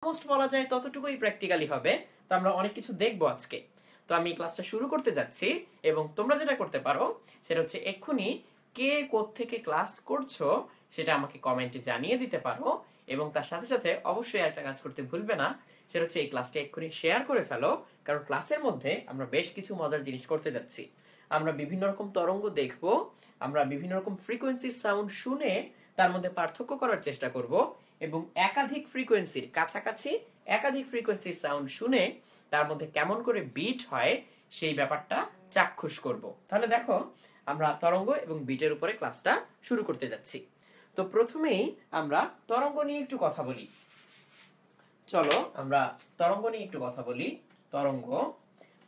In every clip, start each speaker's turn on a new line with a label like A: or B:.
A: Most বলা যায় ততটুকুই প্র্যাকটিক্যালি হবে। তো আমরা অনেক কিছু দেখবো আজকে। তো আমি ক্লাসটা শুরু করতে যাচ্ছি এবং তোমরা যেটা করতে পারো সেটা হচ্ছে এক্ষুনি কে কোত্থেকে ক্লাস করছো সেটা আমাকে কমেন্টে জানিয়ে দিতে পারো, এবং তার সাথে সাথে অবশ্যই একটা কাজ করতে ভুলবে না, সেটা হচ্ছে এই ক্লাসটা এক্ষুনি শেয়ার করে ফেলো, কারণ ক্লাসের মধ্যে আমরা বেশ কিছু মজার জিনিস করতে যাচ্ছি। আমরা বিভিন্ন রকম তরঙ্গ দেখব, আমরা বিভিন্ন রকম ফ্রিকোয়েন্সির সাউন্ড শুনে তার মধ্যে পার্থক্য করার চেষ্টা করব, এবং একাধিক ফ্রিকোয়েন্সির কাছাকাছি একাধিক ফ্রিকোয়েন্সির সাউন্ড শুনে তার মধ্যে কেমন করে বিট হয় সেই ব্যাপারটা চাক্ষুষ করব। তাহলে দেখো, আমরা তরঙ্গ এবং বিটের উপরে ক্লাসটা শুরু করতে যাচ্ছি। তো প্রথমেই আমরা তরঙ্গ নিয়ে একটু কথা বলি। চলো আমরা তরঙ্গ নিয়ে একটু কথা বলি। তরঙ্গ,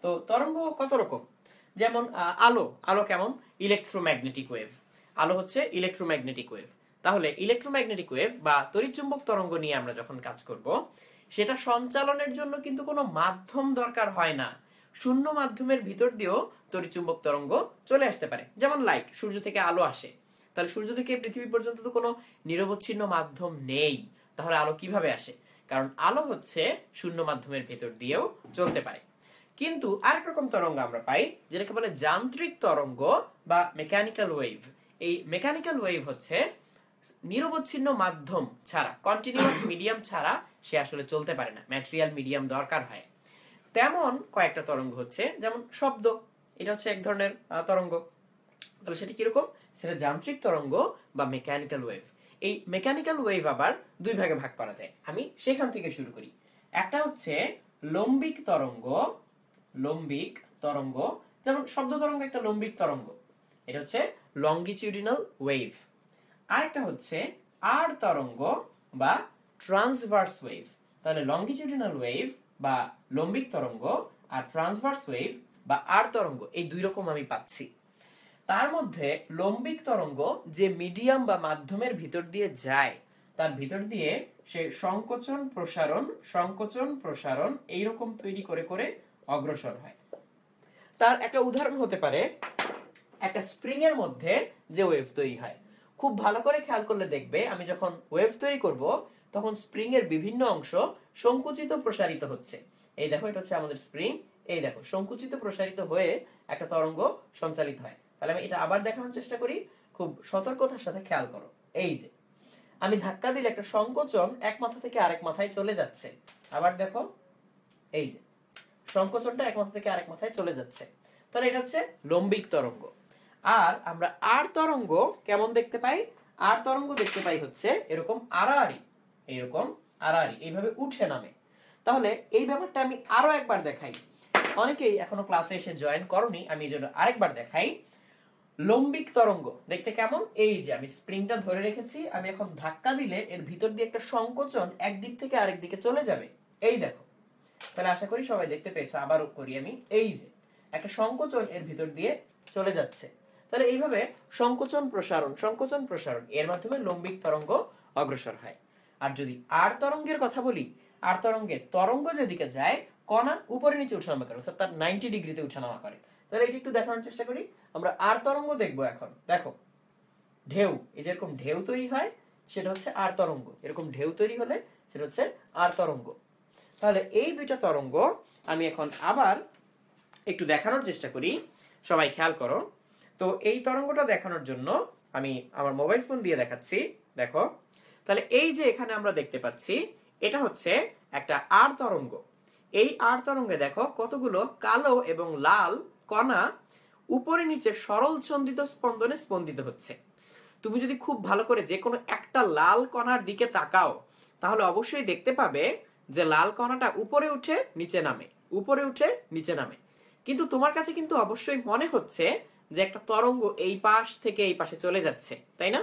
A: তো তরঙ্গ কত রকম? যেমন আলো, আলো কেমন? Electromagnetic wave. আলো হচ্ছে ইলেকট্রোম্যাগনেটিক ওয়েভ। তাহলে ইলেকট্রোম্যাগনেটিক ওয়েভ বা তড়িৎচুম্বক তরঙ্গ নিয়ে আমরা যখন কাজ করব, সেটা সঞ্চালনের জন্য কিন্তু কোনো মাধ্যম দরকার হয় না। শূন্য মাধ্যমের ভিতর দিয়েও তড়িৎচুম্বক তরঙ্গ চলে আসতে পারে। যেমন লাইট, সূর্য থেকে আলো আসে, তাহলে সূর্য থেকে পৃথিবী পর্যন্ত তো কোনো নিরবচ্ছিন্ন মাধ্যম নেই, তাহলে আলো কিভাবে আসে? কারণ আলো হচ্ছে শূন্য মাধ্যমের ভেতর দিয়েও চলতে পারে। কিন্তু আরেক রকম তরঙ্গ আমরা পাই যেটাকে বলে যান্ত্রিক তরঙ্গ বা মেকানিক্যাল ওয়েভ। এই মেকানিক্যাল ওয়েভ হচ্ছে নিরবচ্ছিন্ন মাধ্যম ছাড়া, কন্টিনিউয়াস মিডিয়াম ছাড়া সে আসলে চলতে পারে না, ম্যাটেরিয়াল মিডিয়াম দরকার হয়। তেমন কয়েকটা তরঙ্গ হচ্ছে, যেমন শব্দ, এটা হচ্ছে এক ধরনের তরঙ্গ। তাহলে সেটা কিরকম? সেটা যান্ত্রিক তরঙ্গ বা মেকানিক্যাল ওয়েভ। এই মেকানিক্যাল ওয়েভ আবার দুই ভাগে ভাগ করা যায়, আমি সেখান থেকে শুরু করি। একটা হচ্ছে লম্বিক তরঙ্গ। লম্বিক তরঙ্গ, যেমন শব্দ তরঙ্গ একটা লম্বিক তরঙ্গ, এটা হচ্ছে লঙ্গিটিউডিনাল ওয়েভ। আরেকটা হচ্ছে আর তরঙ্গ বা ট্রান্সভার্স ওয়েভ। তাহলে লঙ্গিটিউডিনাল ওয়েভ বা লম্বিক তরঙ্গ আর ট্রান্সভার্স ওয়েভ বা আর তরঙ্গ, এই দুই রকম আমি পাচ্ছি। তার মধ্যে লম্বিক তরঙ্গ যে মিডিয়াম বা মাধ্যমের ভিতর দিয়ে যায়, তার ভিতর দিয়ে সে সংকোচন প্রসারণ এইরকম তৈরি করে করে অগ্রসর হয়। তার একটা উদাহরণ হতে পারে একটা স্প্রিং এর মধ্যে যে ওয়েভ তৈরি হয়। খুব ভালো করে খেয়াল করলে দেখবে, আমি যখন ওয়েভ তৈরি করব তখন স্প্রিং এর বিভিন্ন অংশ সংকুচিত প্রসারিত হচ্ছে। এই দেখো, এটা হচ্ছে আমাদের স্প্রিং। এই দেখো, সংকুচিত প্রসারিত হয়ে একটা তরঙ্গ সঞ্চালিত হয়। তাহলে আমি এটা আবার দেখানোর চেষ্টা করি, খুব সতর্কতার সাথে খেয়াল করো। এই যে আমি ধাক্কা দিলে একটা সংকোচন এক মাথা থেকে আরেক মাথায় চলে যাচ্ছে। আবার দেখো, এই যে সংকোচনটা এক মাথা থেকে আরেক মাথায় চলে যাচ্ছে। তাহলে এটা হচ্ছে লম্বিক তরঙ্গ। আর আমরা আর তরঙ্গ কেমন দেখতে পাই? আর তরঙ্গ দেখতে পাই হচ্ছে এরকম আড়াআড়ি, এরকম আড়াআড়ি, এইভাবে উঠে নামে। তাহলে এই ব্যাপারটা আমি আরো একবার দেখাই, অনেকেই এখনো ক্লাসে এসে জয়েন করনি, আমি এই জন্য আরেকবার দেখাই। লম্বিক তরঙ্গ দেখতে কেমন? এই যে আমি স্প্রিংটা ধরে রেখেছি, আমি এখন ধাক্কা দিলে এর ভিতর দিয়ে একটা সংকোচন একদিক থেকে আরেক দিকে চলে যাবে। এই দেখো, তাহলে আশা করি সবাই দেখতে পেয়েছো। আবারও করি আমি, এই যে একটা সংকোচন এর ভিতর দিয়ে চলে যাচ্ছে। তাহলে এইভাবে সংকোচন প্রসারণ এর মাধ্যমে লম্বিক তরঙ্গ অগ্রসর হয়। আর যদি আর তরঙ্গের কথা বলি, আর তরঙ্গের তরঙ্গ যেদিকে যায়, কণা উপরে নিচে উঠানামা করে, অর্থাৎ তার 90 ডিগ্রিতে উঠানামা করে। তাহলে এটা একটু দেখানোর চেষ্টা করি। আমরা আর তরঙ্গ দেখবো এখন। দেখো, ঢেউ, এই যেরকম ঢেউ তৈরি হয় সেটা হচ্ছে আর তরঙ্গ, এরকম ঢেউ তৈরি হলে সেটা হচ্ছে আর তরঙ্গ। তাহলে এই দুইটা তরঙ্গ আমি এখন আবার একটু দেখানোর চেষ্টা করি, সবাই খেয়াল করো। তো এই তরঙ্গটা দেখানোর জন্য আমি আমার মোবাইল ফোন দিয়ে দেখাচ্ছি। দেখো, তাহলে এই যে এখানে আমরা দেখতে পাচ্ছি, এটা হচ্ছে একটা আর তরঙ্গ। এই আর তরঙ্গে দেখো কতগুলো কালো এবং লাল কণা উপরে নিচে সরল ছন্দিত স্পন্দনে স্পন্দিত হচ্ছে। তুমি যদি খুব ভালো করে যে কোনো একটা লাল কণার দিকে তাকাও, তাহলে অবশ্যই দেখতে পাবে যে লাল কণাটা উপরে উঠে নিচে নামে, উপরে উঠে নিচে নামে। কিন্তু তোমার কাছে কিন্তু অবশ্যই মনে হচ্ছে যে একটা তরঙ্গ এই পাশ থেকে এই পাশে চলে যাচ্ছে, তাই না?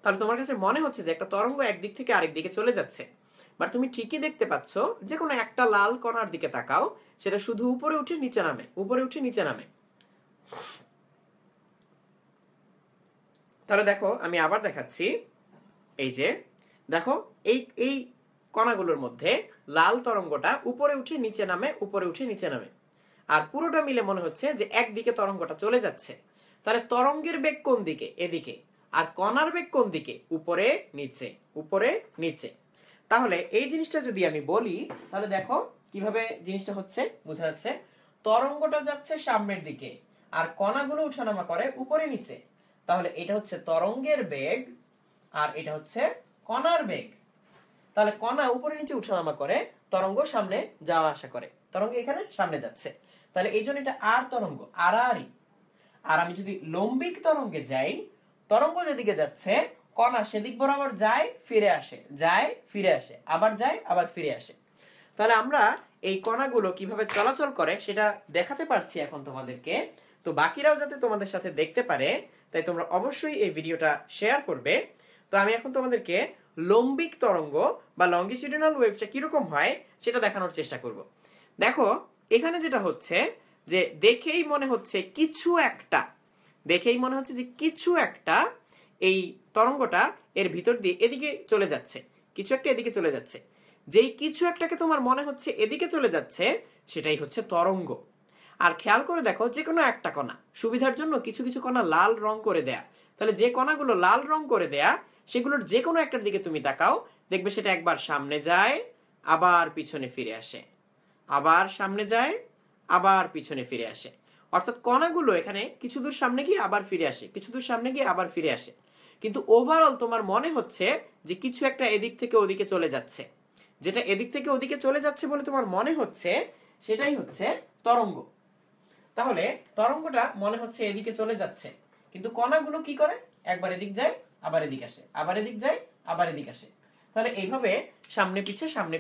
A: তাহলে তোমার কাছে মনে হচ্ছে যে একটা তরঙ্গ একদিক থেকে আরেক দিকে চলে যাচ্ছে, বাট তুমি ঠিকই দেখতে পাচ্ছ যে কোনো একটা লাল কণার দিকে তাকাও, সেটা শুধু উপরে উঠে নিচে নামে, উপরে উঠে নিচে নামে। তাহলে দেখো, আমি আবার দেখাচ্ছি। এই যে দেখো, এই এই কণাগুলোর মধ্যে লাল তরঙ্গটা উপরে উঠে নিচে নামে, উপরে উঠে নিচে নামে, আর পুরোটা মিলে মনে হচ্ছে যে একদিকে তরঙ্গটা চলে যাচ্ছে। তাহলে তরঙ্গের বেগ কোন দিকে? এদিকে। আর কণার বেগ কোন দিকে? উপরে নিচে, উপরে নিচে। তাহলে এই জিনিসটা যদি আমি বলি, তাহলে দেখো কিভাবে জিনিসটা হচ্ছে বোঝা যাচ্ছে। তরঙ্গটা যাচ্ছে সামনের দিকে আর কণাগুলো উঠানামা করে উপরে নিচে। তাহলে এটা হচ্ছে তরঙ্গের বেগ আর এটা হচ্ছে কণার বেগ। তাহলে কণা উপরে নিচে উঠানামা করে, তরঙ্গ সামনে যাওয়া আসা করে। তরঙ্গ এখানে সামনে যাচ্ছে, তাহলে এই জন্য এটা আর তরঙ্গ, আড়াআড়ি। আর আমি যদি লম্বিক তরঙ্গে যাই, তরঙ্গ যেদিকে যাচ্ছে কণা সেদিক বরাবর যায় ফিরে আসে, যায় ফিরে আসে, আবার যায় আবার ফিরে আসে। তাহলে আমরা এই কণাগুলো কিভাবে চলাচল করে সেটা দেখাতে পারছি এখন তোমাদেরকে। তো বাকিরাও যাতে তোমাদের সাথে দেখতে পারে, তাই তোমরা অবশ্যই এই ভিডিওটা শেয়ার করবে। তো আমি এখন তোমাদেরকে লম্বিক তরঙ্গ বা লঙ্গিটিউডিনাল ওয়েভটা কিরকম হয় সেটা দেখানোর চেষ্টা করব। দেখো এখানে যেটা হচ্ছে যে দেখেই মনে হচ্ছে কিছু একটা, দেখেই মনে হচ্ছে যে কিছু একটা এই তরঙ্গটা এর ভিতর দিয়ে এদিকে চলে যাচ্ছে, কিছু একটা এদিকে চলে যাচ্ছে। যেই কিছু একটাকে তোমার মনে হচ্ছে এদিকে চলে যাচ্ছে সেটাই হচ্ছে তরঙ্গ। আর খেয়াল করে দেখো যে কোনো একটা কণা, সুবিধার জন্য কিছু কিছু কণা লাল রং করে দেয়া, তাহলে যে কণাগুলো লাল রং করে দেয়া সেগুলোর যে কোনো একটার দিকে তুমি তাকাও, দেখবে সেটা একবার সামনে যায় আবার পিছনে ফিরে আসে, আবার সামনে যায় আবার পিছনে ফিরে আসে। অর্থাৎ কণাগুলো এখানে কিছু দূর সামনে গিয়ে আবার ফিরে আসে, কিছু দূর সামনে গিয়ে আবার ফিরে আসে। কিন্তু ওভারঅল তোমার মনে হচ্ছে যে কিছু একটা এদিক থেকে ওদিকে চলে যাচ্ছে। যেটা এদিক থেকে ওদিকে চলে যাচ্ছে বলে তোমার মনে হচ্ছে সেটাই হচ্ছে তরঙ্গ। তাহলে তরঙ্গটা মনে হচ্ছে এদিকে চলে যাচ্ছে, কিন্তু কণাগুলো কি করে, একবার এদিক যায় আবার এদিক আসে, আবার এদিক যায় আবার এদিক আসে। তাহলে এইভাবে সামনে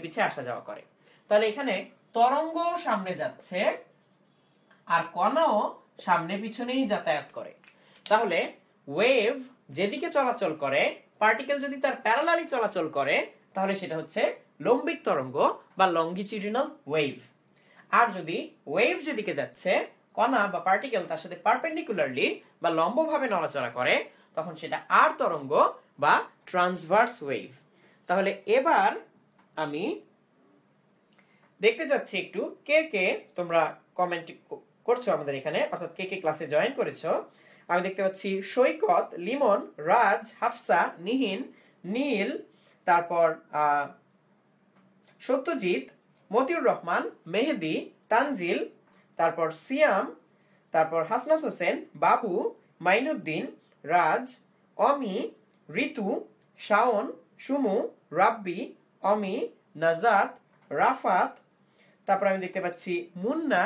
A: পিছে আসা যাওয়া করে। তাহলে এখানে তরঙ্গ সামনে যাচ্ছে আর কণাও সামনে পিছনেই যাতায়াত করে। তাহলে ওয়েভ যেদিকে চলাচল করে, পার্টিকেল যদি তার প্যারালালি চলাচল করে, তাহলে সেটা হচ্ছে লম্বিক তরঙ্গ বা লঙ্গিটিউডিনাল ওয়েভ। আর যদি ওয়েভ যেদিকে যাচ্ছে, কণা বা পার্টিকেল তার সাথে পারপেন্ডিকুলারলি বা লম্বভাবে নড়াচড়া করে, তখন সেটা আর তরঙ্গ বা ট্রান্সভার্স ওয়েভ। তাহলে এবার আমি দেখতে যাচ্ছি একটু কে কে তোমরা কমেন্ট করছো আমাদের এখানে, অর্থাৎ কে কে ক্লাসে জয়েন করেছো। আমি দেখতে পাচ্ছি সৈকত, লিমন, রাজ, হাফসা, নিহিন, নীল, তারপর সত্যজিৎ, মতিউর রহমান, মেহেদি, তানজিল, তারপর সিয়াম, তারপর হাসনাত হোসেন, বাবু, মাইনুদ্দিন, রাজ, অমি, ঋতু, শাওন, সুমু, রাব্বি, অমি, নাজাত, রাফাত, তারপর আমি দেখতে পাচ্ছি মুন্না,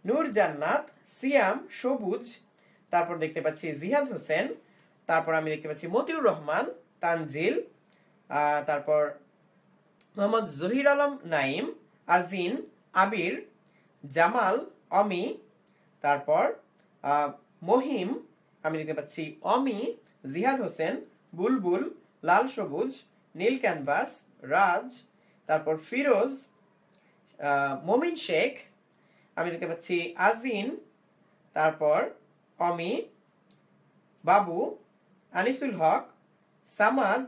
A: নূর জান্নাত, সিয়াম, সবুজ, তারপর দেখতে পাচ্ছি জিহাদ হোসেন, তারপর আমি দেখতে পাচ্ছি মতিউর রহমান, তানজিল, তারপর মোহাম্মদ জহির আলম নাইম, আজিন, আবির, জামাল, অমি, তারপর মহিম, আমি দেখতে পাচ্ছি অমি, জিহাদ হোসেন, বুলবুল, লাল সবুজ, নীল ক্যানভাস, রাজ, তারপর ফিরোজ, মমিন শেখ, আমি দেখতে পাচ্ছি আজিন, তারপর অমি, বাবু, আনিসুল হক, সামাদ,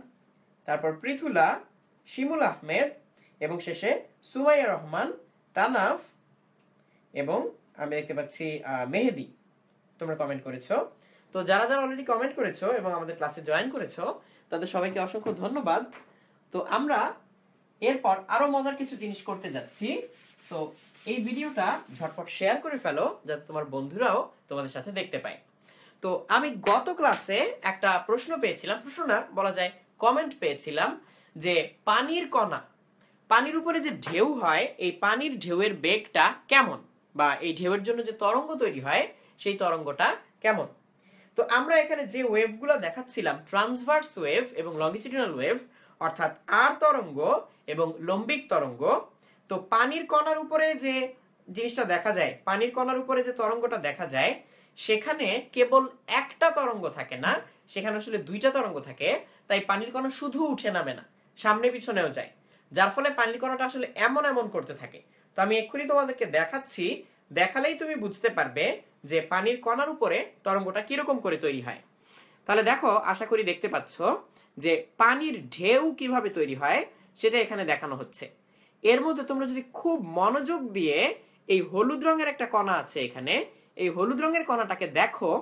A: তারপর পৃথুলা, শিমুল আহমেদ এবং শেষে সুমাইয়া রহমান, তানাফ এবং আমি দেখতে পাচ্ছি মেহেদি। তোমরা কমেন্ট করেছো। তো যারা যারা অলরেডি কমেন্ট করেছো এবং আমাদের ক্লাসে জয়েন করেছো তাদের সবাইকে অসংখ্য ধন্যবাদ। তো আমরা এরপর আরো মজার কিছু জিনিস করতে যাচ্ছি। তো এই ভিডিওটা ঝটপট শেয়ার করে ফেলো যাতে তোমার বন্ধুরাও তোমাদের সাথে দেখতে পায়। তো আমি গত ক্লাসে একটা প্রশ্ন পেয়েছিলাম, প্রশ্ন না বলা যায় কমেন্ট পেয়েছিলাম, যে পানির কণা, পানির উপরে যে ঢেউ হয়, এই পানির ঢেউয়ের বেগটা কেমন, বা এই ঢেউয়ের জন্য যে তরঙ্গ তৈরি হয় সেই তরঙ্গটা কেমন। তো আমরা এখানে যে ওয়েভগুলো দেখাচ্ছিলাম, ট্রান্সভার্স ওয়েভ এবং লঙ্গিটিউডিনাল ওয়েভ, অর্থাৎ আর তরঙ্গ এবং লম্বিক তরঙ্গ। তো পানির কণার উপরে যে জিনিসটা দেখা যায়, পানির কণার উপরে যে তরঙ্গটা দেখা যায়, সেখানে কেবল একটা তরঙ্গ থাকে না, সেখানে আসলে দুইটা তরঙ্গ থাকে। তাই পানির কণা শুধু উঠে নামে না, সামনে পিছনেও যায়, যার ফলে পানির কণাটা আসলে এমন এমন করতে থাকে। তো আমি এক্ষুনি তোমাদেরকে দেখাচ্ছি, দেখালেই তুমি বুঝতে পারবে যে পানির কণার উপরে তরঙ্গটা কিরকম করে তৈরি হয়। তাহলে দেখো, আশা করি দেখতে পাচ্ছ যে পানির ঢেউ কিভাবে তৈরি হয় সেটা এখানে দেখানো হচ্ছে। এর মধ্যে তোমরা যদি খুব মনোযোগ দিয়ে এই হলুদ রঙের একটা কণা আছে এখানে, এই হলুদ রঙের কণাটাকে দেখো,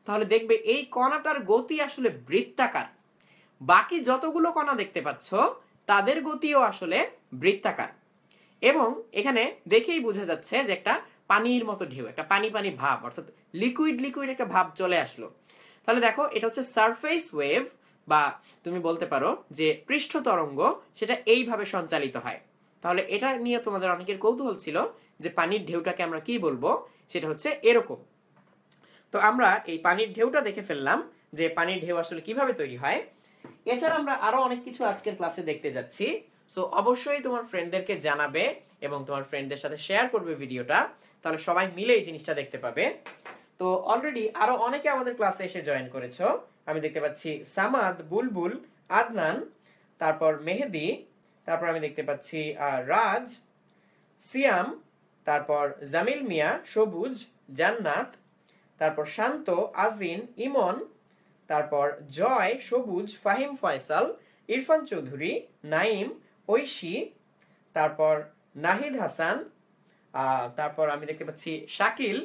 A: তাহলে দেখবে এই কণাটার গতি আসলে বৃত্তাকার। বাকি যতগুলো কণা দেখতে পাচ্ছ তাদের গতিও আসলে বৃত্তাকার। এবং এখানে দেখেই বোঝা যাচ্ছে যে একটা পানির মতো ঢেউ, একটা পানি পানি ভাব, অর্থাৎ লিকুইড লিকুইড একটা ভাব চলে আসলো। তাহলে দেখো এটা হচ্ছে সারফেস ওয়েভ, বা তুমি বলতে পারো যে পৃষ্ঠ তরঙ্গ, সেটা এইভাবে সঞ্চালিত হয়। তাহলে এটা নিয়ে তোমাদের অনেকের কৌতূহল ছিল যে পানির ঢেউটাকে আমরা কি বলবো, সেটা হচ্ছে এরকম। তো আমরা এই পানির ঢেউটা দেখে ফেললাম যে পানির ঢেউ আসলে কিভাবে তৈরি হয়। এছাড়া আমরা আরো অনেক কিছু আজকের ক্লাসে দেখতে যাচ্ছি। সো অবশ্যই তোমার ফ্রেন্ডদেরকে জানাবে এবং তোমার ফ্রেন্ডদের সাথে শেয়ার করবে ভিডিওটা, তাহলে সবাই মিলে এই জিনিসটা দেখতে পাবে। তো অলরেডি আরো অনেকে আমাদের ক্লাসে এসে জয়েন করেছো। আমি দেখতে পাচ্ছি সামাদ, বুলবুল, আদনান, তারপর মেহেদি, তারপর আমি দেখতে পাচ্ছি রাজ, সিয়াম, তারপর জামিল মিয়া, সবুজ, জান্নাত, তারপর শান্ত, আজিন, ইমন, তারপর জয়, সবুজ, ফাহিম, ফয়সাল, ইরফান চৌধুরী, নাইম, ঐশী, তারপর নাহিদ হাসান, তারপর আমি দেখতে পাচ্ছি শাকিল,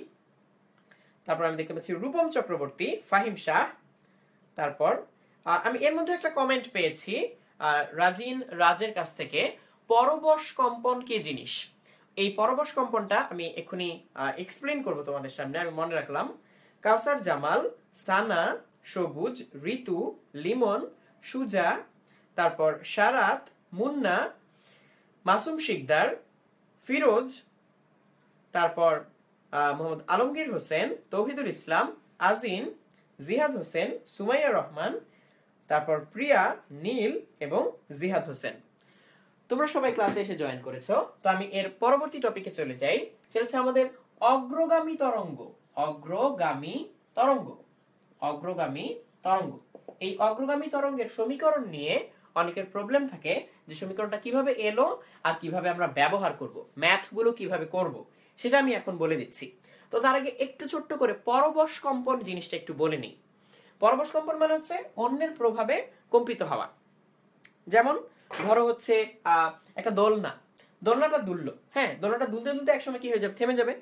A: তারপর আমি দেখতে পাচ্ছি রূপম চক্রবর্তী, ফাহিম শাহ। তারপর আমি এর মধ্যে একটা কমেন্ট পেয়েছি রাজের কাছ থেকে, পরবশ কম্পন কি জিনিস। এই পরবশ কম্পনটা আমি এক্ষুনি এক্সপ্লেইন করব তোমাদের সামনে। আমি মনে রাখলাম কাউসার জামাল, সানা, সবুজ, ঋতু, লিমন, সুজা, তারপর শারাত, মুন্না, মাসুম শিকদার, ফিরোজ, তারপর মোহাম্মদ আলমগীর হোসেন, তৌহিদুল ইসলাম, আজিন, জিহাদ হোসেন, সুমাইয়া রহমান, তারপর প্রিয়া, নীল এবং জিহাদ হোসেন। তোমরা সবাই ক্লাসে এসে জয়েন করেছো। তো আমি এর পরবর্তী টপিকে চলে যাই, সেটা হচ্ছে আমাদের অগ্রগামী তরঙ্গ। অগ্রগামী তরঙ্গ, অগ্রগামী তরঙ্গ। এই অগ্রগামী তরঙ্গের সমীকরণ নিয়ে অনেকের প্রবলেম থাকে, যে সমীকরণটা কিভাবে এলো আর কিভাবে আমরা ব্যবহার করব, ম্যাথ গুলো কিভাবে করব, সেটা আমি এখন বলে দিচ্ছি। তো তার আগে একটু ছোট্ট করে পরবশ কম্পন জিনিসটা একটু বলে নিই। পরবশ কম্পন মানে হচ্ছে অন্যের প্রভাবে কম্পিত হওয়া। যেমন ধরো হচ্ছে একটা দোলনাটা দুললো, হ্যাঁ, দোলনাটা দুলতে দুলতে একসময় কি হয়ে যাবে, থেমে যাবে।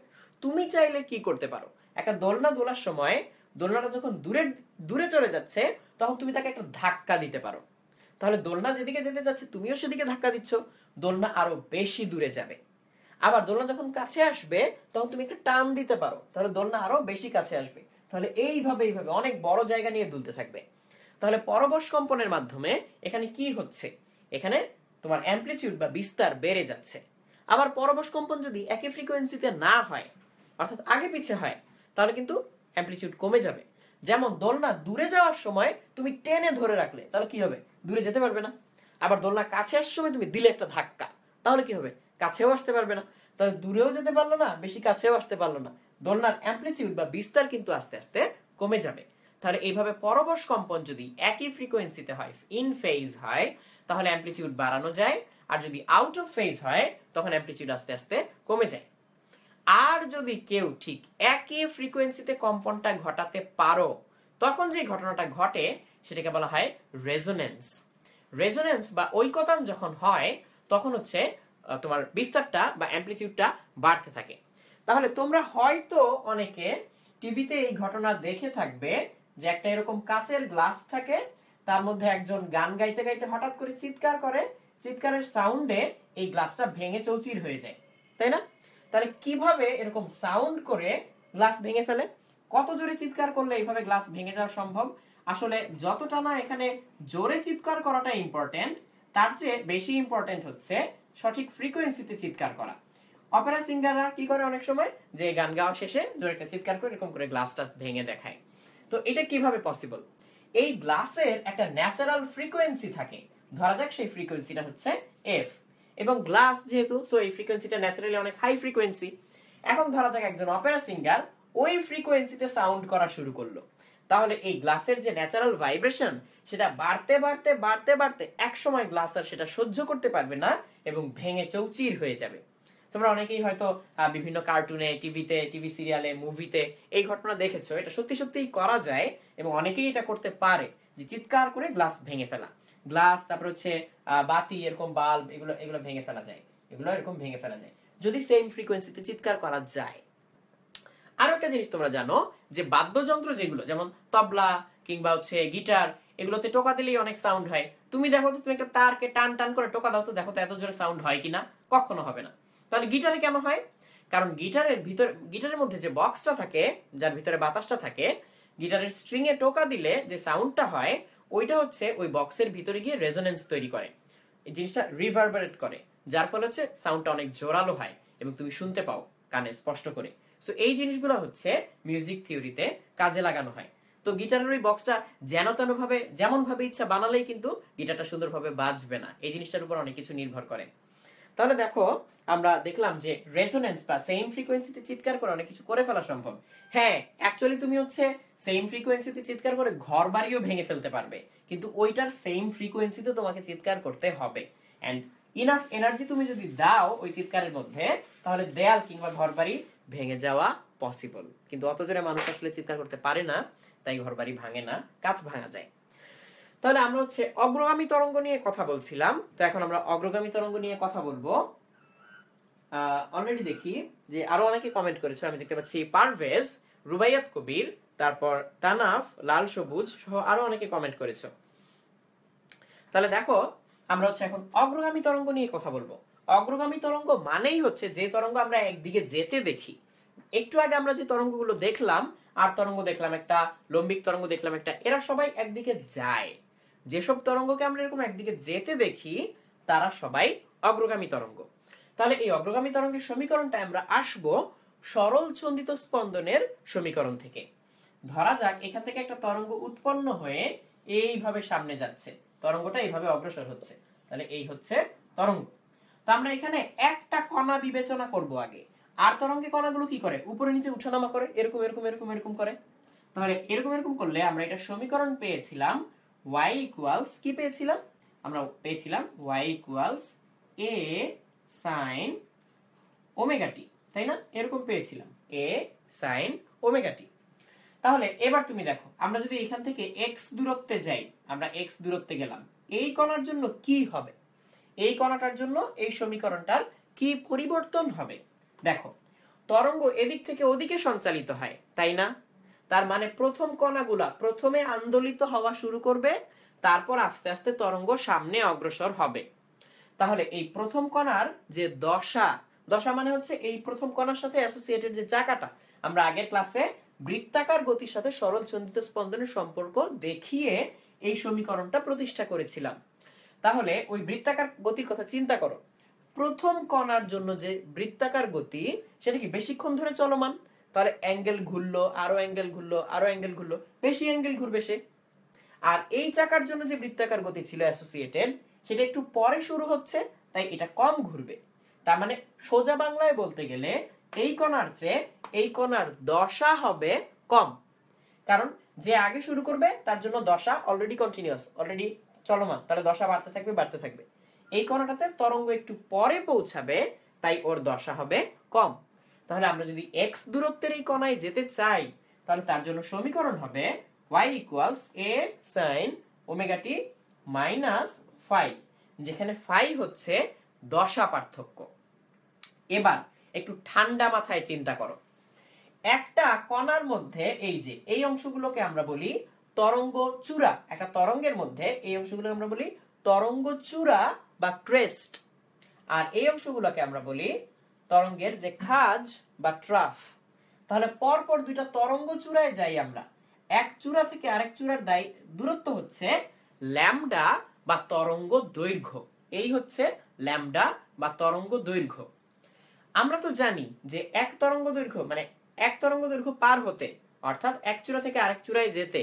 A: তুমি চাইলে কি করতে পারো, একটা দোলনা দোলার সময় দোলনাটা যখন দূরে দূরে চলে যাচ্ছে, তখন তুমি তাকে একটা ধাক্কা দিতে পারো। তাহলে দোলনা যেদিকে যেতে যাচ্ছে তুমিও সেদিকে ধাক্কা দিচ্ছ, দোলনা আরো বেশি দূরে যাবে। আবার দোলনা যখন কাছে আসবে তখন তুমি একটা টান দিতে পারো, তাহলে দোলনা আরো বেশি কাছে আসবে। তাহলে এইভাবে অনেক বড় জায়গা নিয়ে দুলতে থাকবে। তাহলে পরবশ কম্পনের মাধ্যমে এখানে কি হচ্ছে, এখানে তোমার অ্যামপ্লিটিউড বা বিস্তার বেড়ে যাচ্ছে। আবার পরবশ কম্পন যদি একই ফ্রিকোয়েন্সিতে না হয়, অর্থাৎ আগে পিছে হয়, তাহলে কিন্তু অ্যামপ্লিটিউড কমে যাবে। যেমন দোলনা দূরে যাওয়ার সময় তুমি টেনে ধরে রাখলে, তাহলে কি হবে, দূরে যেতে পারবে না। আবার দোলনা কাছে আসার সময় তুমি দিলে একটা ধাক্কা, তাহলে কি হবে, কাছেও আসতে পারবে না। তাহলে দূরেও যেতে পারলো না, বেশি কাছেও আসতে পারলো না। দোলনার অ্যামপ্লিটিউড বা বিস্তার কিন্তু আস্তে আস্তে কমে যাবে। তাহলে এইভাবে পরবশ কম্পন যদি একই ফ্রিকোয়েন্সিতে হয়, ইন ফেজ হয়, তাহলে অ্যামপ্লিটিউড বাড়ানো যায়। আর যদি আউট অফ ফেজ হয়, তখন অ্যামপ্লিটিউড আস্তে আস্তে কমে যায়। আর যদি কেউ ঠিক একই ফ্রিকোয়েন্সিতে কম্পনটা ঘটাতে পারো, তখন যে ঘটনাটা ঘটে সেটাকে বলা হয় রেজোনেন্স। রেজোনেন্স বা ঐকতান যখন হয়, তখন হচ্ছে তোমার বিস্তারটা বা অ্যামপ্লিটিউডটা বাড়তে থাকে। তাহলে তোমরা হয়তো অনেকে টিভিতে এই ঘটনা দেখে থাকবে, যে একটা এরকম কাচের গ্লাস থাকে, তার মধ্যে একজন গান গাইতে গাইতে হঠাৎ করে চিৎকার করে, চিৎকারের সাউন্ডে এই গ্লাসটা ভেঙে চৌচির হয়ে যায়, তাই না? তাহলে কিভাবে এরকম সাউন্ড করে গ্লাস ভেঙে ফেলে, কত জোরে চিৎকার করলে এইভাবে গ্লাস ভেঙে যাওয়া সম্ভব? আসলে যতটা না এখানে জোরে চিৎকার করাটা ইম্পর্টেন্ট, তার চেয়ে বেশি ইম্পর্টেন্ট হচ্ছে সঠিক ফ্রিকোয়েন্সিতে চিৎকার করা। অপেরা সিঙ্গাররা কি করে অনেক সময়, যে গান গাওয়া শেষে জোরে একটা চিৎকার করে এরকম করে গ্লাস টাস ভেঙে দেখায়। তো এটা কিভাবে পসিবল? এই গ্লাসের একটা ন্যাচারাল ফ্রিকোয়েন্সি থাকে, ধরা যাক সেই ফ্রিকোয়েন্সিটা হচ্ছে এফ, এবং গ্লাস যেহেতু, সো এই ফ্রিকোয়েন্সিটা ন্যাচারালি অনেক হাই ফ্রিকোয়েন্সি। এখন ধরা যাক একজন অপেরা সিঙ্গার ওই ফ্রিকোয়েন্সিতে সাউন্ড করা শুরু করলো, তাহলে এই গ্লাসের যে ন্যাচারাল ভাইব্রেশন, সেটা বাড়তে বাড়তে বাড়তে বাড়তে এক সময় গ্লাস আর সেটা সহ্য করতে পারবে না এবং ভেঙে চৌচির হয়ে যাবে। তোমরা অনেকেই হয়তো বিভিন্ন কার্টুনে, টিভিতে, টিভি সিরিয়ালে, মুভিতে এই ঘটনা দেখেছো। এটা সত্যি সত্যিই করা যায় এবং অনেকেই এটা করতে পারে, যে চিৎকার করে গ্লাস ভেঙে ফেলা। গ্লাস, তারপর হচ্ছে বাতি, এরকম বাল্ব, এগুলো এগুলো ভেঙে ফেলা যায়, এগুলো এরকম ভেঙে ফেলা যায় যদি সেম ফ্রিকোয়েন্সিতে চিৎকার করা যায়। আরো একটা জিনিস তোমরা জানো, যে বাদ্যযন্ত্র যেগুলো, যেমন তবলা কিংবা হচ্ছে গিটার, এগুলোতে টোকা দিলেই অনেক সাউন্ড হয়। তুমি দেখো তো, তুমি একটা তারকে টান টান করে টোকা দাও তো, দেখো তো এত জোরে সাউন্ড হয় কিনা, কখনো হবে না। তাহলে গিটারে কেন হয়? কারণ গিটারের মধ্যে যে বক্সটা থাকে, যার ভিতরে বাতাসটা থাকে, গিটারের স্ট্রিং এ টোকা দিলে যে সাউন্ডটা হয়, ওইটা হচ্ছে ওই বক্সের ভিতরে গিয়ে রেজোনেন্স তৈরি করে, এই জিনিসটা রিভারবারেট করে, যার ফলে হচ্ছে সাউন্ডটা অনেক জোরালো হয় এবং তুমি শুনতে পাও কানে স্পষ্ট করে। সো এই জিনিসগুলো হচ্ছে মিউজিক থিওরিতে কাজে লাগানো হয়। তো গিটারের ওই বক্সটা যেন তেন ভাবে, যেমন ভাবে ইচ্ছা বানালেই কিন্তু গিটারটা সুন্দরভাবে বাজবে না, এই জিনিসটার উপর অনেক কিছু নির্ভর করে। তাহলে দেখো, আমরা দেখলাম যে রেজোনেন্স বা সেম ফ্রিকোয়েন্সিতে চিৎকার করে অনেক কিছু করে ফেলা সম্ভব। হ্যাঁ, অ্যাকচুয়ালি তুমি হচ্ছে সেম ফ্রিকোয়েন্সিতে চিৎকার করে ঘর বাড়িও ভেঙে ফেলতে পারবে, কিন্তু ওইটার সেম ফ্রিকোয়েন্সিতে তোমাকে চিৎকার করতে হবে। এন্ড ইনাফ এনার্জি তুমি যদি দাও ওই চিৎকারের মধ্যে, তাহলে দেয়াল কিংবা ঘর বাড়ি ভেঙে যাওয়া পসিবল। কিন্তু অত জোরে মানুষ আসলে চিৎকার করতে পারে না, তাই ঘর বাড়ি ভাঙে না, কাজ ভাঙা যায়। তাহলে আমরা হচ্ছে অগ্রগামী তরঙ্গ নিয়ে কথা বলছিলাম, তো এখন আমরা অগ্রগামী তরঙ্গ নিয়ে কথা বলবো। অলরেডি দেখি যে আরো অনেকে কমেন্ট করেছে, আমি দেখতে পাচ্ছি পারভেজ, রুবাইয়াত কবির, তারপর তানাফ, লাল সবুজ সহ আরো অনেকে কমেন্ট করেছে। তাহলে দেখো, আমরা হচ্ছে এখন অগ্রগামী তরঙ্গ নিয়ে কথা বলবো। অগ্রগামী তরঙ্গ মানেই হচ্ছে যে তরঙ্গ আমরা একদিকে যেতে দেখি। একটু আগে আমরা যে তরঙ্গগুলো দেখলাম, আর তরঙ্গ দেখলাম একটা, লম্বিক তরঙ্গ দেখলাম একটা, এরা সবাই একদিকে যায়। যেসব তরঙ্গকে আমরা এরকম একদিকে যেতে দেখি তারা সবাই অগ্রগামী তরঙ্গ। তাহলে এই অগ্রগামী তরঙ্গের সমীকরণটা আমরা আসবো সরল ছন্দিত স্পন্দনের সমীকরণ থেকে। ধরা যাক এখান থেকে একটা তরঙ্গ উৎপন্ন হয়ে এইভাবে সামনে যাচ্ছে, তরঙ্গটা এইভাবে অগ্রসর হচ্ছে, তাহলে এই হচ্ছে তরঙ্গ। তো আমরা এখানে একটা কণা বিবেচনা করব আগে। আর তরঙ্গে কণাগুলো কি করে? উপরে নিচে উঠানামা করে, এরকম এরকম এরকম এরকম করে। তাহলে এরকম এরকম করলে আমরা এটা সমীকরণ পেয়েছিলাম y ইকুয়ালস, কি পেয়েছিলাম আমরা? পেয়েছিলাম y equals a sin omega t, তাই না? এরকম পেয়েছিলাম a sin ওমেগা টি। তাহলে এবার তুমি দেখো, আমরা যদি এখান থেকে x দূরত্বে যাই, আমরা x দূরত্বে গেলাম, এই কণার জন্য কি হবে? এই কণাটার জন্য এই সমীকরণটার কি পরিবর্তন হবে? দেখো, তরঙ্গ এদিক থেকে ওদিকে সঞ্চালিত হয়, তাই না? তার মানে প্রথম কণাগুলা প্রথমে আন্দোলিত হওয়া শুরু করবে, তারপর আস্তে আস্তে তরঙ্গ সামনে অগ্রসর হবে। তাহলে এই প্রথম কণার যে দশা, দশা মানে হচ্ছে এই প্রথম কণার সাথে অ্যাসোসিয়েটেড যে চাকাটা, আমরা আগের ক্লাসে বৃত্তাকার গতির সাথে সরল ছন্দিত স্পন্দনের সম্পর্ক দেখিয়ে এই সমীকরণটা প্রতিষ্ঠা করেছিলাম। তাহলে ওই বৃত্তাকার গতির কথা চিন্তা করো। প্রথম কণার জন্য যে বৃত্তাকার গতি, সেটা কি বেশিক্ষণ ধরে চলমান? তাহলে অ্যাঙ্গেল ঘুরলো, আরো অ্যাঙ্গেল ঘুরলো, আরো অ্যাঙ্গেল ঘুরলো, বেশি অ্যাঙ্গেল ঘুরবে সে। আর এই চাকার জন্য যে বৃত্তাকার গতি ছিল অ্যাসোসিয়েটেড, সেটা একটু পরে শুরু হচ্ছে, তাই এটা কম ঘুরবে। তার মানে সোজা বাংলায় বলতে গেলে এই কণার চেয়ে এই কণার দশা হবে কম, কারণ যে আগে শুরু করবে তার জন্য দশা অলরেডি কন্টিনিউয়াস, অলরেডি চলমান, তাহলে দশা বাড়তে থাকবে বাড়তে থাকবে। এই কণাটাতে তরঙ্গ একটু পরে পৌঁছাবে, তাই ওর দশা হবে কম। তাহলে আমরা যদি x দূরত্বের এই কণায় যেতে চাই, তাহলে তার জন্য সমীকরণ হবে y equals a sin omega t minus phi, যেখানে ফাই হচ্ছে দশা পার্থক্য। এবার একটু ঠান্ডা মাথায় চিন্তা করো, একটা কণার মধ্যে এই যে এই অংশগুলোকে আমরা বলি তরঙ্গ চূড়া। একটা তরঙ্গের মধ্যে এই অংশগুলো আমরা বলি তরঙ্গ চূড়া বা ক্রেস্ট, আর এই অংশগুলোকে আমরা বলি তরঙ্গের যে খাজ বা ট্রাফ। তাহলে পরপর দুইটা তরঙ্গ চূড়ায় যাই আমরা, এক চূড়া থেকে আরেক চূড়ার দূরত্ব হচ্ছে ল্যামডা বা তরঙ্গ দৈর্ঘ্য। এই হচ্ছে ল্যামডা বা তরঙ্গ দৈর্ঘ্য। আমরা তো জানি যে এক তরঙ্গ দৈর্ঘ্য পার হতে, অর্থাৎ এক চূড়া থেকে আরেক চূড়ায় যেতে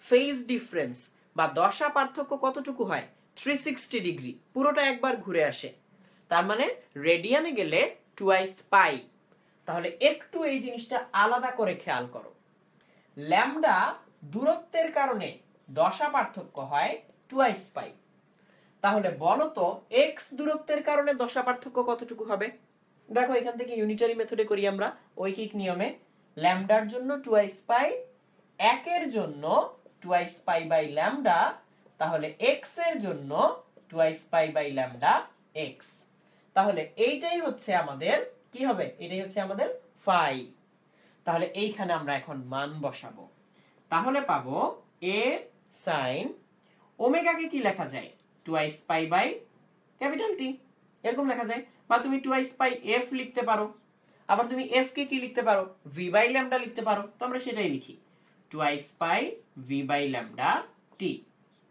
A: ফেজ ডিফারেন্স বা দশা পার্থক্য কতটুকু হয়? 360 ডিগ্রি, পুরোটা একবার ঘুরে আসে। তার মানে রেডিয়ানে গেলে টুয়াইস পাই। তাহলে একটু এই জিনিসটা আলাদা করে খেয়াল করো, ল্যামডা দূরত্বের কারণে দশা পার্থক্য হয় টুয়াইস পাই। তাহলে বলো তো এক্স দূরত্বের কারণে দশা পার্থক্য কতটুকু হবে? দেখো, এখান থেকে ইউনিটারি মেথডে করি আমরা, ঐকিক নিয়মে। ল্যামডার জন্য টুয়াইস পাই, একের জন্য টুয়াইস পাই বাই ল্যামডা, তাহলে এক্স এর জন্য twice pi by lambda x. তাহলে এইটাই হচ্ছে আমাদের কি হবে? এটাই হচ্ছে আমাদের ফাই। তাহলে এইখানে আমরা এখন মান বসাবো, তাহলে পাবো a sin ওমেগাকে কি লেখা যায়? Twice pi by capital T, এরকম লেখা যায়। বা তুমি টুয়াইস পাই এফ লিখতে পারো, আবার তুমি এফ কে কি লিখতে পারো, ভি বাই ল্যামডা লিখতে পারো। তো আমরা সেটাই লিখি, twice pi v by lambda t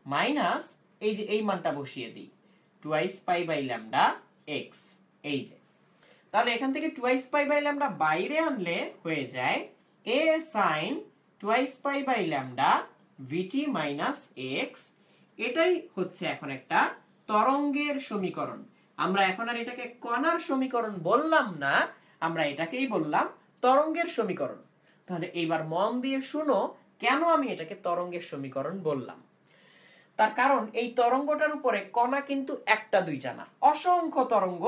A: minus এই যে এই মানটা বসিয়ে দিই, twice pi by lambda x. এই যে তাহলে এখান থেকে টুয়াইস পাই বাই ল্যামডা বাইরে আনলে হয়ে যায় a sine twice pi by lambda vt minus x. এটাই হচ্ছে এখন একটা তরঙ্গের সমীকরণ। আমরা এখন আর এটাকে কণার সমীকরণ বললাম না, আমরা এটাকেই বললাম তরঙ্গের সমীকরণ। তাহলে এইবার মন দিয়ে শুনো কেন আমি এটাকে তরঙ্গের সমীকরণ বললাম। তার কারণ এই তরঙ্গটার উপরে কণা কিন্তু একটা দুইটা না, অসংখ্য তরঙ্গ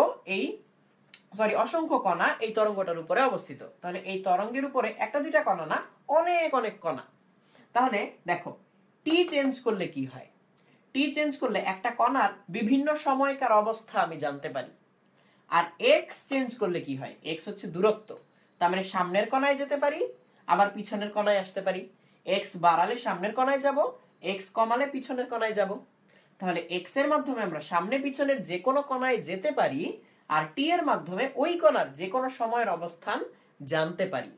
A: অসংখ্য কণা এই তরঙ্গটার উপরে অবস্থিত। তাহলে এই তরঙ্গের উপরে একটা দুইটা কণা না, অনেক অনেক কণা। তাহলে দেখো টি চেঞ্জ করলে কি হয়, টি চেঞ্জ করলে একটা কণার বিভিন্ন সময়কার অবস্থা আমি জানতে পারি। আর এক্স চেঞ্জ করলে কি হয়, এক্স হচ্ছে দূরত্ব, তার মানে সামনের কণায় যেতে পারি, আবার পিছনের কণায় আসতে পারি। এক্স বাড়ালে সামনের কণায় যাব, এক্স কমালে পিছনের কণায় যাব। তাহলে এক্স এর মাধ্যমে আমরা সামনে পিছনের যে কোনো কণায় যেতে পারি, আর টি এর মাধ্যমে ওই কণার যে কোনো সময়ের অবস্থান জানতে পারি।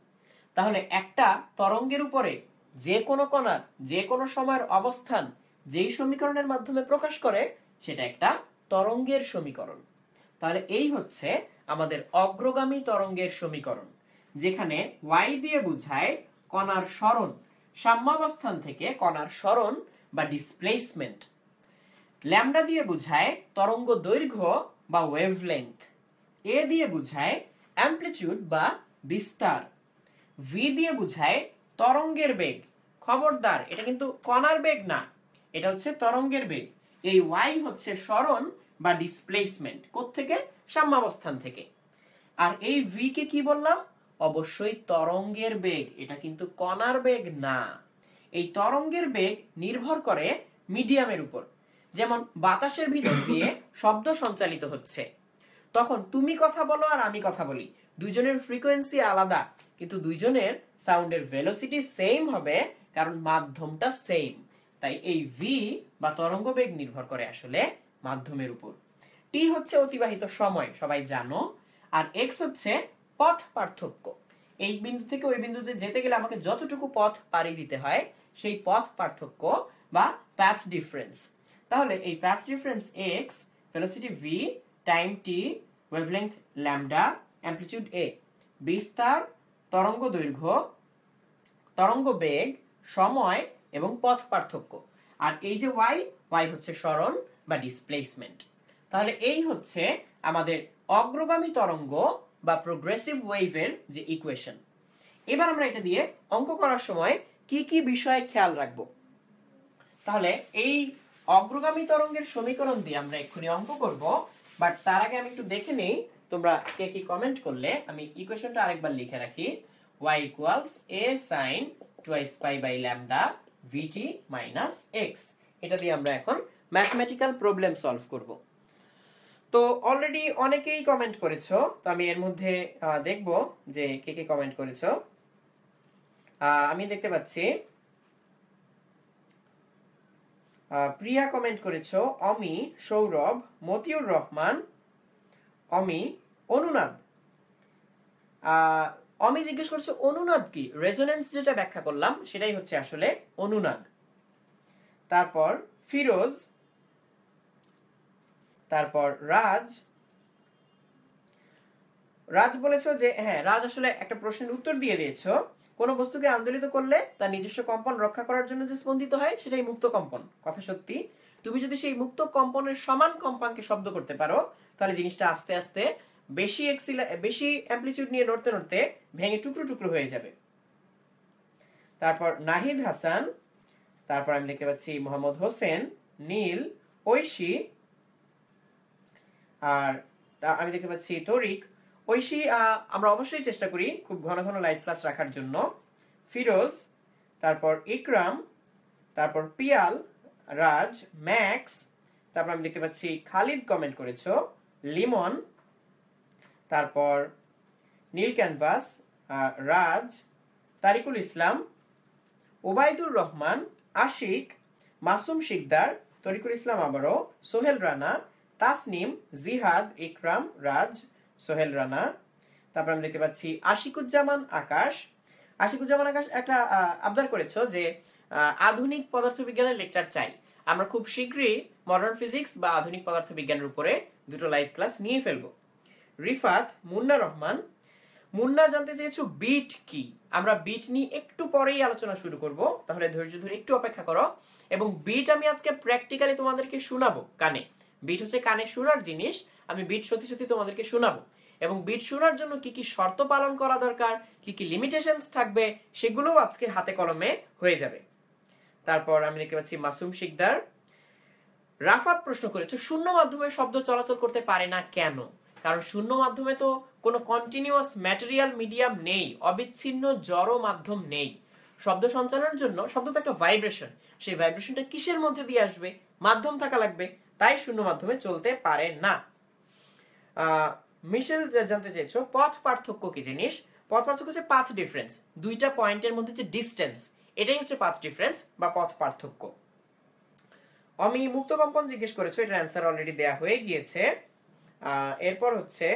A: তাহলে একটা তরঙ্গের উপরে যে কোনো কণার যে কোনো সময়ের অবস্থান যেই সমীকরণের মাধ্যমে প্রকাশ করে সেটা একটা তরঙ্গের সমীকরণ। তাহলে এই হচ্ছে আমাদের অগ্রগামী তরঙ্গের সমীকরণ, যেখানে y দিয়ে বোঝায় কণার সরণ, সাম্যাবস্থান থেকে কণার সরণ বা ডিসপ্লেসমেন্ট। ল্যামডা দিয়ে বোঝায় তরঙ্গ দৈর্ঘ্য বা ওয়েভলেংথ। এ দিয়ে বোঝায় অ্যামপ্লিটিউড বা বিস্তার। ভি দিয়ে বোঝায় তরঙ্গের বেগ। খবরদার, এটা কিন্তু কণার বেগ না, এটা হচ্ছে তরঙ্গের বেগ। এই y হচ্ছে সরণ বা ডিসপ্লেসমেন্ট, কোত্থেকে, সাম্যাবস্থান থেকে। আর এই v কে কি বললাম, অবশ্যই তরঙ্গের বেগ, এটা কিন্তু কণার বেগ না। এই তরঙ্গের বেগ নির্ভর করে মিডিয়ামের উপর। যেমন বাতাসের ভিতর দিয়ে শব্দ সঞ্চালিত হচ্ছে, তখন তুমি কথা বলো আর আমি কথা বলি, দুইজনের ফ্রিকোয়েন্সি আলাদা, কিন্তু দুইজনের সাউন্ডের ভেলোসিটি সেম হবে, কারণ মাধ্যমটা সেম। তাই এই ভি বা তরঙ্গ বেগ নির্ভর করে আসলে মাধ্যমের উপর। টি হচ্ছে অতিবাহিত সময়, সবাই জানো। আর এক্স হচ্ছে পথ পার্থক্য। এই বিন্দু থেকে ওই বিন্দুতে যেতে গেলে আমাকে যতটুকু পথ পাড়ি দিতে হয় সেই পথ পার্থক্য বা পাথ ডিফারেন্স। তাহলে এই path difference x, velocity v, time t, wavelength lambda, amplitude a, বিস্তার, তরঙ্গ দৈর্ঘ্য, তরঙ্গ বেগ, সময় এবং পথ পার্থক্য। আর এই যে y হচ্ছে সরণ বা ডিসপ্লেসমেন্ট। তাহলে এই হচ্ছে আমাদের অগ্রগামী তরঙ্গ বা প্রোগ্রেসিভ ওয়েভের যে ইকুয়েশন। এবার আমরা এটা দিয়ে অঙ্ক করার সময় কি কি বিষয়ে খেয়াল রাখবো। তাহলে এই অগ্রগামী তরঙ্গের সমীকরণ দিয়ে আমরা এক্ষুনি অঙ্ক করব, বাট তার আগে আমি একটু দেখে নেই তোমরা কে কি কমেন্ট করলে। আমি ইকুয়েশনটা আরেকবার লিখে রাখি, y equals a sin twice pi by lambda vt minus x। এটা দিয়ে আমরা এখন ম্যাথমেটিক্যাল প্রবলেম সলভ করব। তো অলরেডি অনেকেই কমেন্ট করেছো, তো আমি এর মধ্যে দেখব যে কে কে কমেন্ট করেছো। আমি দেখতে পাচ্ছি প্রিয়া কমেন্ট করেছো, অমি, সৌরভ, মতিউর রহমান, অমি, অনুনাদ। অমি জিজ্ঞেস করছে অনুনাদ কি, রেজোনেন্স যেটা ব্যাখ্যা করলাম সেটাই হচ্ছে আসলে অনুনাদ। তারপর ফিরোজ, তারপর রাজ বলেছো যে হ্যাঁ, রাজ আসলে একটা প্রশ্নের উত্তর দিয়ে দিয়েছো। কোন বস্তুকে আন্দোলিত করলে তার নিজস্ব কম্পন রক্ষা করার জন্য যে স্পন্দিত হয় সেটাই মুক্ত কম্পন। কথা সত্যি, তুমি যদি সেই মুক্ত কম্পনের সমান কম্পাঙ্কে শব্দ করতে পারো তাহলে জিনিসটা আস্তে আস্তে বেশি অ্যামপ্লিটিউড নিয়ে নড়তে নড়তে ভেঙে টুকরো টুকরো হয়ে যাবে। তারপর নাহিদ হাসান, তারপর আমি দেখতে পাচ্ছি মোহাম্মদ হোসেন, নীল, ঐশী, আর আমি দেখতে পাচ্ছি তরিক। ঐশী, আমরা অবশ্যই চেষ্টা করি খুব ঘন ঘন লাইভ ক্লাস রাখার জন্য। ফিরোজ, তারপর ইকরাম, তারপর পিয়াল, রাজ, ম্যাক্স, তারপর আমি দেখতে পাচ্ছি খালিদ কমেন্ট করেছো, লিমন, তারপর নীল ক্যানভাস, রাজ, তারিকুল ইসলাম, ওবায়দুর রহমান, আশিক, মাসুম শিকদার, তরিকুল ইসলাম আবারও, সোহেল রানা, তাসনিম, জিহাদ, ইকরাম, রাজ, সোহেল রানা। তারপর আমি দেখতে পাচ্ছি আশিকুজ্জামান আকাশ। আশিকুজ্জামান আকাশ একটা আবদার করেছো যে আধুনিক পদার্থবিজ্ঞানের লেকচার চাই। আমরা খুব শীঘ্রই মডার্ন ফিজিক্স বা আধুনিক পদার্থবিজ্ঞানের উপরে দুটো লাইভ ক্লাস নিয়ে ফেলবো। রিফাত, মুন্না রহমান। মুন্না জানতে চেয়েছো বিট কি। আমরা বিট নিয়ে একটু পরেই আলোচনা শুরু করব, তাহলে ধৈর্য ধরে একটু অপেক্ষা করো। এবং বিট আমি আজকে প্র্যাকটিক্যালি তোমাদেরকে শোনাবো কানে। বিট হচ্ছে কানে শোনার জিনিস, আমি বিট সত্যি সত্যি তোমাদেরকে শোনাবো। এবং বিট শোনার জন্য কি কি শর্ত পালন করা দরকার, কি কি লিমিটেশনস থাকবে, সেগুলোও আজকে হাতে কলমে হয়ে যাবে। তারপর আমি দেখতে পাচ্ছি মাসুম শিকদার। রাফাত প্রশ্ন করেছে শূন্য মাধ্যমে শব্দ চলাচল করতে পারে না কেন? কারণ শূন্য মাধ্যমে তো কোনো কন্টিনিউয়াস ম্যাটেরিয়াল মিডিয়াম নেই, অবিচ্ছিন্ন জড় মাধ্যম নেই। শব্দ সঞ্চালনের জন্য শব্দ তো একটা ভাইব্রেশন, সেই ভাইব্রেশনটা কিসের মধ্যে দিয়ে আসবে? মাধ্যম থাকা লাগবে, তাই শূন্য মাধ্যমে চলতে পারে না। মিশেল জানতে চেয়েছো পথ পার্থক্য কি জিনিস। পথ পার্থক্য হচ্ছে পাথ ডিফারেন্স, দুইটা পয়েন্টের মধ্যে যে ডিসটেন্স, এটাই হচ্ছে পাথ ডিফারেন্স বা পথ পার্থক্য। আমি মুক্ত কম্পন জিজ্ঞেস করেছো, এটার অ্যান্সার অলরেডি দেয়া হয়ে গিয়েছে। এরপর হচ্ছে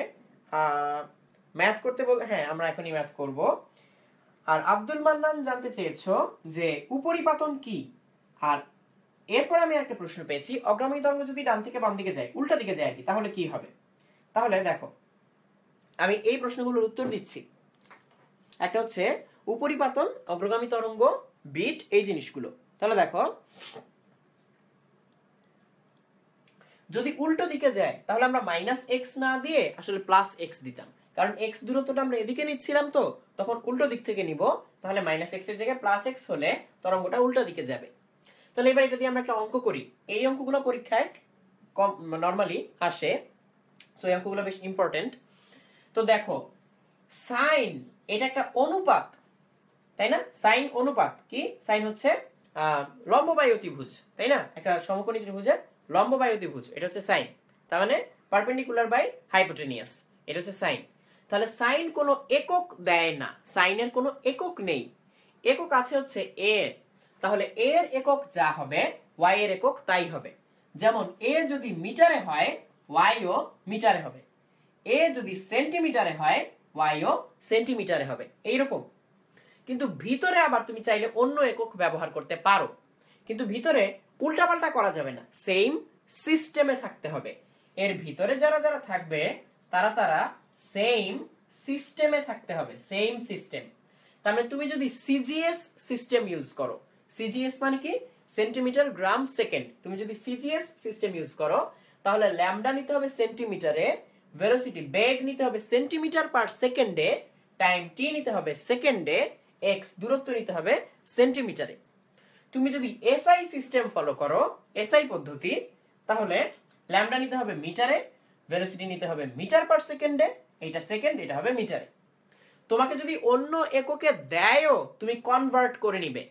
A: ম্যাথ করতে বল, হ্যাঁ আমরা এখনই ম্যাথ করব। আর আব্দুল মান্নান জানতে চেয়েছো যে উপরিপাতন কি। আর এরপর আমি একটা প্রশ্ন পেয়েছি অগ্রগামী তরঙ্গ যদি ডান থেকে বাম দিকে যায়, উল্টা দিকে যায় কি, তাহলে কি হবে? তাহলে দেখো আমি এই প্রশ্নগুলোর উত্তর দিচ্ছি। একটা হচ্ছে উপরিপাতন, অগ্রগামী তরঙ্গ, বিট, এই জিনিসগুলো। তাহলে দেখো যদি উল্টো দিকে যায় তাহলে আমরা মাইনাস এক্স না দিয়ে আসলে প্লাস এক্স দিতাম, কারণ এক্স দূরত্বটা আমরা এদিকে নিচ্ছিলাম, তো তখন উল্টো দিক থেকে নিব, তাহলে মাইনাস এক্স এর জায়গায় প্লাস এক্স হলে তরঙ্গটা উল্টো দিকে যাবে। তাহলে এবার এটা দিয়ে আমরা একটা অঙ্ক করি। এই অঙ্কগুলো পরীক্ষায় কম নরমালি আসে, সো এই অঙ্কগুলো বেশ ইম্পর্টেন্ট। তো দেখো সাইন, এটা একটা অনুপাত, তাই না? সাইন অনুপাত কি? সাইন হচ্ছে লম্ব বাই অতিভুজ, তাই না? একটা সমকোণী ত্রিভুজের লম্ব বাই অতিভুজ, এটা হচ্ছে সাইন। তার মানে পারপেন্ডিকুলার বাই হাইপোটেনিয়াস, এটা হচ্ছে সাইন। তাহলে সাইন কোনো একক দেয় না, সাইনের কোনো একক নেই, একক আছে হচ্ছে এ। তাহলে এ এর একক যা হবে ওয়াই এর একক তাই হবে। যেমন এ যদি মিটারে হয় ওয়াই ও মিটারে হবে, এ যদি সেন্টিমিটারে হয় ওয়াই ও সেন্টিমিটারে হবে, এইরকম। কিন্তু ভিতরে আবার তুমি চাইলে অন্য একক ব্যবহার করতে পারো, কিন্তু ভিতরে উল্টাপাল্টা করা যাবে না, সেম সিস্টেমে থাকতে হবে। এর ভিতরে যারা যারা থাকবে তারা তারা সেম সিস্টেমে থাকতে হবে, সেম সিস্টেম। তার মানে তুমি যদি সিজিএস সিস্টেম ইউজ করো, সিজিএস মানে কি সেন্টিমিটার গ্রাম সেকেন্ড, তুমি যদি সিজিএস সিস্টেম ইউজ করো তাহলে ল্যামডা নিতে হবে সেন্টিমিটারে, ভেলোসিটি বেগ নিতে হবে সেন্টিমিটার পার সেকেন্ডে, টাইম টি নিতে হবে সেকেন্ডে, এক্স দূরত্ব নিতে হবে সেন্টিমিটারে। তুমি যদি এসআই সিস্টেম ফলো করো, এসআই পদ্ধতি, তাহলে ল্যামডা নিতে হবে মিটারে, ভেলোসিটি নিতে হবে মিটার পার সেকেন্ডে, এটা সেকেন্ড, এটা হবে মিটারে। তোমাকে যদি অন্য এককে দেয়ও তুমি কনভার্ট করে নিবে,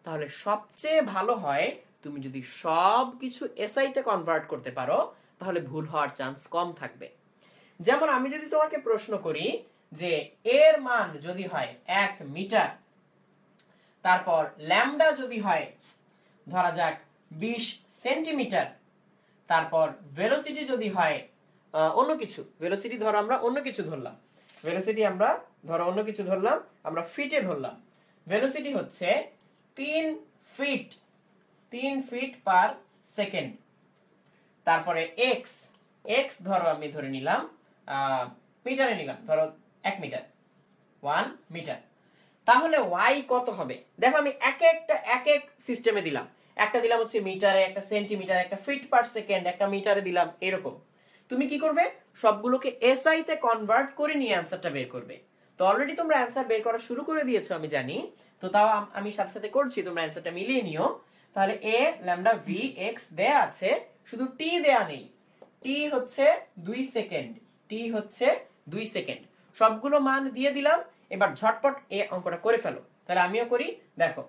A: তাহলে সবচেয়ে ভালো হয় তুমি যদি সব কিছু এসআই তে কনভার্ট করতে পারো, তাহলে ভুল হওয়ার চান্স কম থাকবে। যেমন আমি যদি তোমাকে প্রশ্ন করি যে এর মান যদি হয় 1 মিটার, তারপর ল্যামডা যদি হয় ধরা যাক 20 সেন্টিমিটার, তারপর ভেলোসিটি যদি হয় অন্য কিছু, ভেলোসিটি ধরো আমরা অন্য কিছু ধরলাম, ভেলোসিটি আমরা ধরো অন্য কিছু ধরলাম, আমরা ফিটে ধরলাম, ভেলোসিটি হচ্ছে 3 ফিট পার সেকেন্ড। তারপরে এক্স, এক্স ধরো আমি ধরে নিলাম মিটারে নিলাম, ধরো 1 মিটার, 1 মিটার। তাহলে ওয়াই কত হবে? দেখো আমি এক এক সিস্টেমে দিলাম, একটা দিলাম হচ্ছে মিটারে, একটা সেন্টিমিটার, একটা ফিট পার সেকেন্ড, একটা মিটারে দিলাম, এরকম। তুমি কি করবে? সবগুলোকে এসআই তে কনভার্ট করে নিয়ে অ্যানসারটা বের করবে। তো অলরেডি তোমরা অ্যানসার বের করা শুরু করে দিয়েছো আমি জানি, তো তাও আমি সাথে সাথে করছি, তোমরা অ্যানসারটা মিলিয়ে নিও। তাহলে এ ল্যামডা ভি এক্স দেয়া আছে, শুধু টি দেয়া নেই, টি হচ্ছে 2 সেকেন্ড, টি হচ্ছে 2 সেকেন্ড, সবগুলো মান দিয়ে দিলাম। এবার ঝটপট এ অঙ্কটা করে ফেলো, তাহলে আমিও করি। দেখো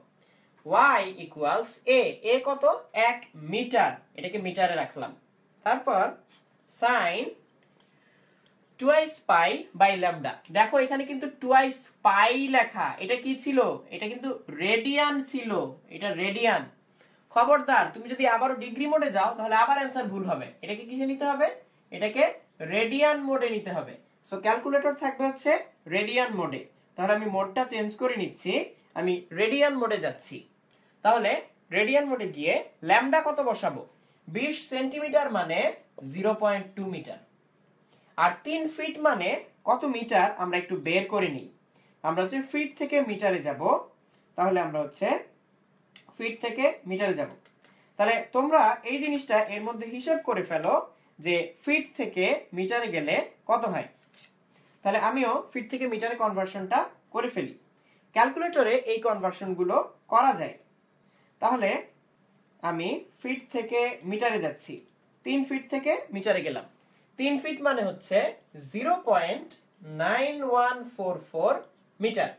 A: y ইকুয়ালস এ কত? 1 মিটার, এটাকে মিটারে রাখলাম। তারপর sine twice pi by lambda. দেখো এখানে কিন্তু টুয়াইস পাই লেখা, এটা কি ছিল? এটা কিন্তু রেডিয়ান ছিল, এটা রেডিয়ান। খবরদার তুমি যদি আবারও ডিগ্রি মোডে যাও তাহলে আবার অ্যান্সার ভুল হবে। এটাকে কিসে নিতে হবে? এটাকে রেডিয়ান মোডে নিতে হবে। সো ক্যালকুলেটর থাকবে হচ্ছে রেডিয়ান মোডে। তাহলে আমি মোডটা চেঞ্জ করে নিচ্ছি, আমি রেডিয়ান মোডে যাচ্ছি। তাহলে রেডিয়ান মোডে গিয়ে ল্যামডা কত বসাবো? 20 সেন্টিমিটার মানে 0.2 মিটার। আর 3 ফিট মানে কত মিটার আমরা একটু বের করে নিই। আমরা হচ্ছে ফিট থেকে মিটারে যাব, তাহলে আমরা হচ্ছে ফিট থেকে মিটারে যাব। তাহলে তোমরা এই জিনিসটা এর মধ্যে হিসাব করে ফেলো যে ফিট থেকে মিটারে গেলে কত হয়। তাহলে আমিও ফিট থেকে মিটারে কনভার্সনটা করে ফেলি। ক্যালকুলেটরে এই কনভার্সনগুলো করা যায়। তাহলে আমি ফিট থেকে মিটারে যাচ্ছি, 3 ফিট থেকে মিটারে গেলাম। 3 ফিট মানে হচ্ছে 0.9144 মিটার।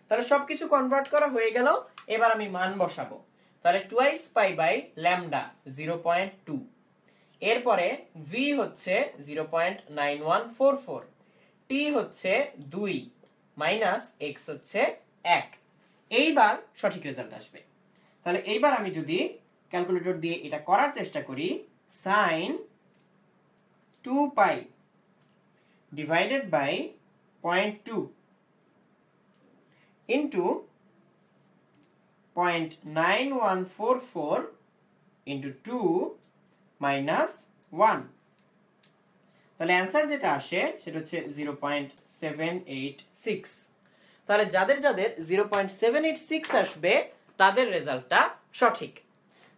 A: তাহলে সবকিছু কনভার্ট করা হয়ে গেল। এবার আমি মান বসাবো। তাহলে টুয়াইস পাই বাই ল্যামডা 0.2, এরপরে v হচ্ছে 0.9144, t হচ্ছে 2 মাইনাস x হচ্ছে 1। এইবার সঠিক রেজাল্ট আসবে। তাহলে এইবার আমি যদি ক্যালকুলেটর দিয়ে এটা করার চেষ্টা করি, sin 2 pi divided by 0.2 into 0.9144 into 2 minus 1, তাহলে অ্যান্সার যেটা আসে সেটা হচ্ছে 0.786। তাহলে যাদের যাদের 0.786 আসবে তাদের রেজাল্টটা সঠিক।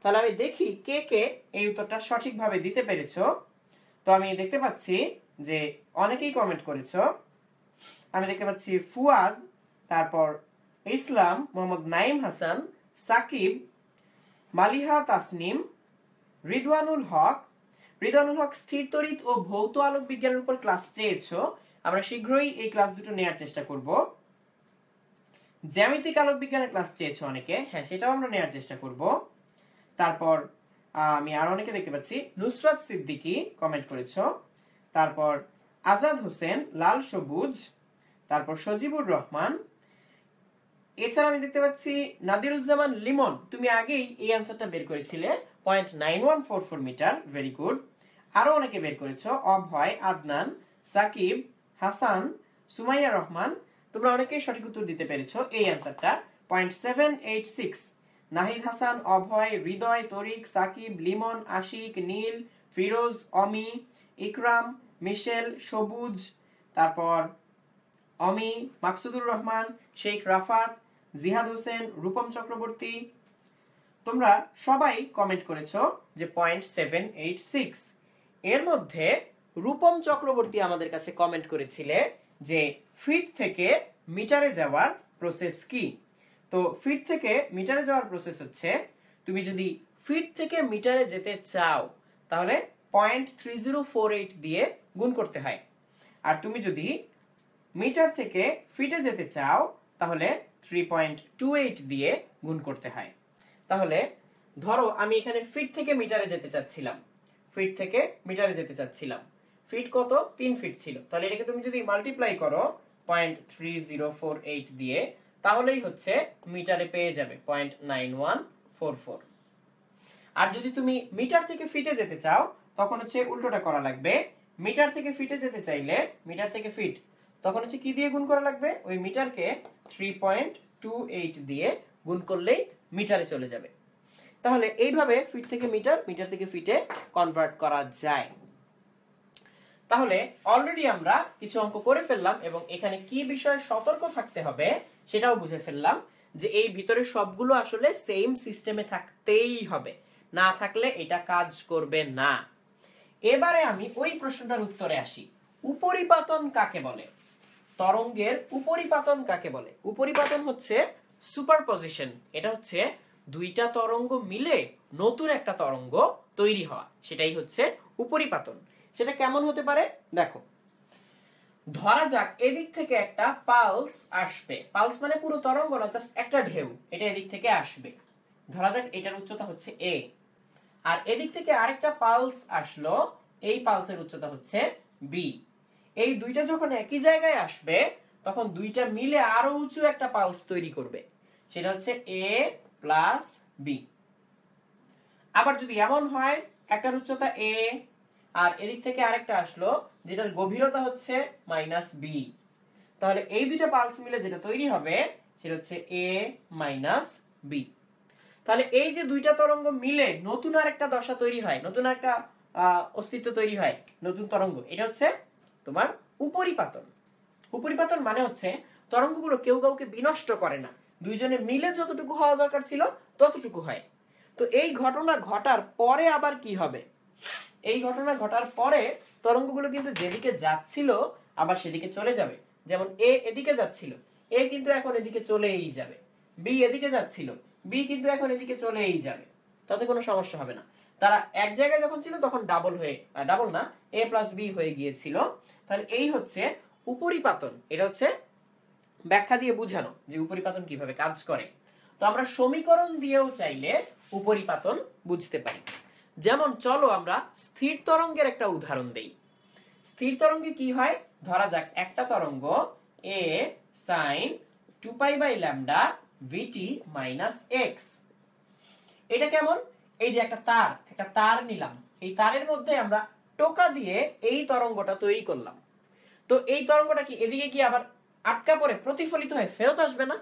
A: তাহলে আমি দেখি কে কে এই উত্তরটা সঠিকভাবে দিতে পেরেছো। তো আমি দেখতে পাচ্ছি যে অনেকেই কমেন্ট করেছো। আমি দেখতে পাচ্ছি ফুয়াদ, তারপর ইসলাম, মোহাম্মদ নাইম হাসান, সাকিব, মালিহা তাসনিম, রিদওয়ানুল হক। রিদওয়ানুল হক স্থির তড়িৎ ও ভৌত আলোক বিজ্ঞানের উপর ক্লাস চেয়েছো, আমরা শীঘ্রই এই ক্লাস দুটো নেওয়ার চেষ্টা করব। জ্যামিতিক আলোক বিজ্ঞানের ক্লাস চেয়েছো অনেকে, হ্যাঁ সেটাও আমরা নেওয়ার চেষ্টা করব। তারপর আমি আর অনেকে দেখতে পাচ্ছি, নুসরাত সিদ্দিকী কমেন্ট করেছো, তারপর আজাদ হোসেন লাল সবুজ, তারপর সজিবুর রহমান। এছাড়া আমি দেখতে পাচ্ছি নাদিরুজ্জামান লিমন, তুমি আগেই এই অ্যান্সারটা বের করেছিলে 0.9144 মিটার, ভেরি গুড। আরো অনেকে বের করেছো, অভয়, আদনান, সাকিব, হাসান, সুমাইয়া রহমান, তোমরা অনেকেই সঠিক উত্তর দিতে পেরেছো এই অ্যান্সারটা 0.786। নাহিদ হাসান, অভয়, হৃদয়, তরিক, সাকিব, লিমন, আশিক, নীল, ফিরোজ, অমি, ইকরাম, মিশেল, সবুজ, তারপর অমি, মাকসুদুর রহমান, শেখ রাফাত, জিহাদ হোসেন, রূপম চক্রবর্তী, তোমরা সবাই কমেন্ট করেছো যে 0.786। এর মধ্যে রূপম চক্রবর্তী আমাদের কাছে কমেন্ট করেছিলে যে ফিট থেকে মিটারে যাওয়ার প্রসেস কি। তো ফিট থেকে মিটারে যাওয়ার প্রসেস হচ্ছে, তুমি যদি ফিট থেকে মিটারে যেতে চাও তাহলে 0.3048 দিয়ে গুণ করতে হয়। আর তুমি যদি মিটার থেকে ফিটে যেতে চাও তাহলে 3.28 দিয়ে গুণ করতে হয়। তাহলে ধরো আমি এখানে ফিট থেকে মিটারে যেতে চাচ্ছিলাম, ফিট থেকে মিটারে যেতে চাচ্ছিলাম, ফিট কত? 3 ফিট ছিল। তাহলে এটাকে তুমি যদি মাল্টিপ্লাই করো 0.3048 দিয়ে, তাহলেই হচ্ছে মিটারে পেয়ে যাবে 0.9144। আর যদি তুমি মিটার থেকে ফিটে যেতে চাও তখন হচ্ছে উল্টোটা করা লাগবে। মিটার থেকে ফিটে যেতে চাইলে, মিটার থেকে ফিট, তখন হচ্ছে কি দিয়ে গুণ করা লাগবে? ওই মিটারকে 3.28 দিয়ে গুণ করলেই মিটারে চলে যাবে। তাহলে এইভাবে ফিট থেকে মিটার, মিটার থেকে ফিটে কনভার্ট করা যায়। তাহলে অলরেডি আমরা কিছু অঙ্ক করে ফেললাম এবং এখানে কি বিষয়ে সতর্ক থাকতে হবে সেটাও বুঝে ফেললাম, যে এই ভিতরে সবগুলো আসলে সেম সিস্টেমে থাকতেই হবে, না থাকলে এটা কাজ করবে না। এবারে আমি ওই প্রশ্নটার উত্তরে আসি, উপরিপাতন কাকে বলে? তরঙ্গের উপরিপাতন কাকে বলে? উপরিপাতন হচ্ছে সুপারপজিশন, এটা হচ্ছে দুইটা তরঙ্গ মিলে নতুন একটা তরঙ্গ তৈরি হওয়া, সেটাই হচ্ছে উপরিপাতন। সেটা কেমন হতে পারে দেখো, ধরা যাক এদিক থেকে একটা পালস আসবে, পালস মানে পুরো তরঙ্গ না, জাস্ট একটা ঢেউ, এটা এদিক থেকে আসবে। ধরা যাক এটার উচ্চতা হচ্ছে a, আর এদিক থেকে আরেকটা পালস আসলো, এই পালসের উচ্চতা হচ্ছে b। এই দুইটা যখন একই জায়গায় আসবে তখন দুইটা মিলে আরো উঁচু একটা পালস তৈরি করবে, সেটা হচ্ছে a প্লাস b। আবার যদি এমন হয় একটার উচ্চতা a আর এদিক থেকে আরেকটা আসলো যেটার গভীরতা হচ্ছে -b, তাহলে এই দুইটা পালস মিলে যেটা তৈরি হবে সেটা হচ্ছে a - b। তাহলে এই যে দুইটা তরঙ্গ মিলে নতুন আরেকটা দশা তৈরি হয়, নতুন একটা অস্তিত্ব তৈরি হয়, নতুন তরঙ্গ, এটা হচ্ছে তোমার উপরিপাতন। উপরিপাতন মানে হচ্ছে তরঙ্গগুলো কেউ কাউকে বিনষ্ট করে না, দুইজনে মিলে যতটুকু হওয়া দরকার ছিল ততটুকু হয়। তো এই ঘটনা ঘটার পরে আবার কি হবে? এই ঘটনা ঘটার পরে তরঙ্গগুলো কিন্তু যেদিকে যাচ্ছিল আবার সেদিকে চলে যাবে। যেমন এ এদিকে যাচ্ছিল, এ কিন্তু এখন এদিকে চলেই যাবে। বি এদিকে যাচ্ছিল, বি কিন্তু এখন এদিকে চলেই যাবে, তাতে কোনো সমস্যা হবে না। তারা এক জায়গায় যখন ছিল তখন ডাবল না a প্লাস বি হয়ে গিয়েছিল। তাহলে এই হচ্ছে উপরিপাতন। এটা হচ্ছে ব্যাখ্যা দিয়ে বোঝানো যে উপরিপাতন কিভাবে কাজ করে। তো আমরা সমীকরণ দিয়েও চাইলে উপরিপাতন বুঝতে পারি। যেমন চলো আমরা স্থির তরঙ্গের একটা উদাহরণ দেই। স্থির তরঙ্গে কি হয়, ধরা যাক একটা তরঙ্গ a sin 2π/λ vt - x। এটা কেমন? এই যে একটা তার নিলাম, এই তারের মধ্যে আমরা টোকা দিয়ে এই তরঙ্গটা তৈরি করলাম। তো এই তরঙ্গটা কি এদিকে কি আবার আটকা পড়ে প্রতিফলিত হয়ে ফেরত আসবে না?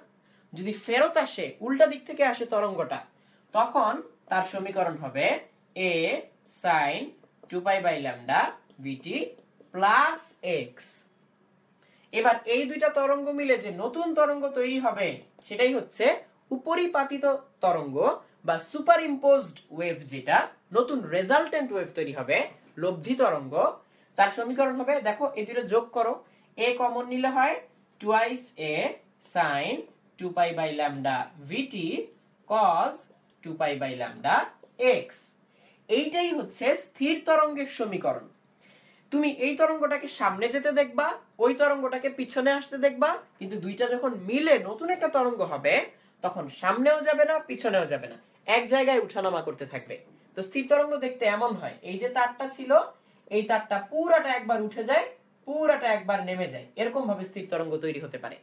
A: যদি ফেরত আসে, উল্টা দিক থেকে আসে তরঙ্গটা, তখন তার সমীকরণ হবে a sin 2π/λ vt + x। এবার এই দুইটা তরঙ্গ মিলে যে নতুন তরঙ্গ তৈরি হবে সেটাই হচ্ছে উপরিপাতিত তরঙ্গ বা সুপার ইম্পোজড ওয়েভ, যেটা নতুন রেজাল্টেন্ট ওয়েভ তৈরি হবে, লব্ধি তরঙ্গ। তার সমীকরণ হবে, দেখো এই দুটো যোগ করো, a কমন নিলে হয় twice a sin 2π/λ vt cos 2π/λ x। এইটাই হচ্ছে স্থির তরঙ্গের সমীকরণ। তুমি এই তরঙ্গটাকে সামনে যেতে দেখবা, ওই তরঙ্গটাকে পিছনে আসতে দেখবা, কিন্তু দুইটা যখন মিলে নতুন একটা তরঙ্গ হবে তখন সামনেও যাবে না পিছনেও যাবে না, এক জায়গায় উঠানামা করতে থাকবে। তো স্থির তরঙ্গ দেখতে এমন হয়, এই যে তারটা ছিল, এই তারটা পুরাটা একবার উঠে যায়, পুরাটা একবার নেমে যায়, এরকম ভাবে স্থির তরঙ্গ তৈরি হতে পারে।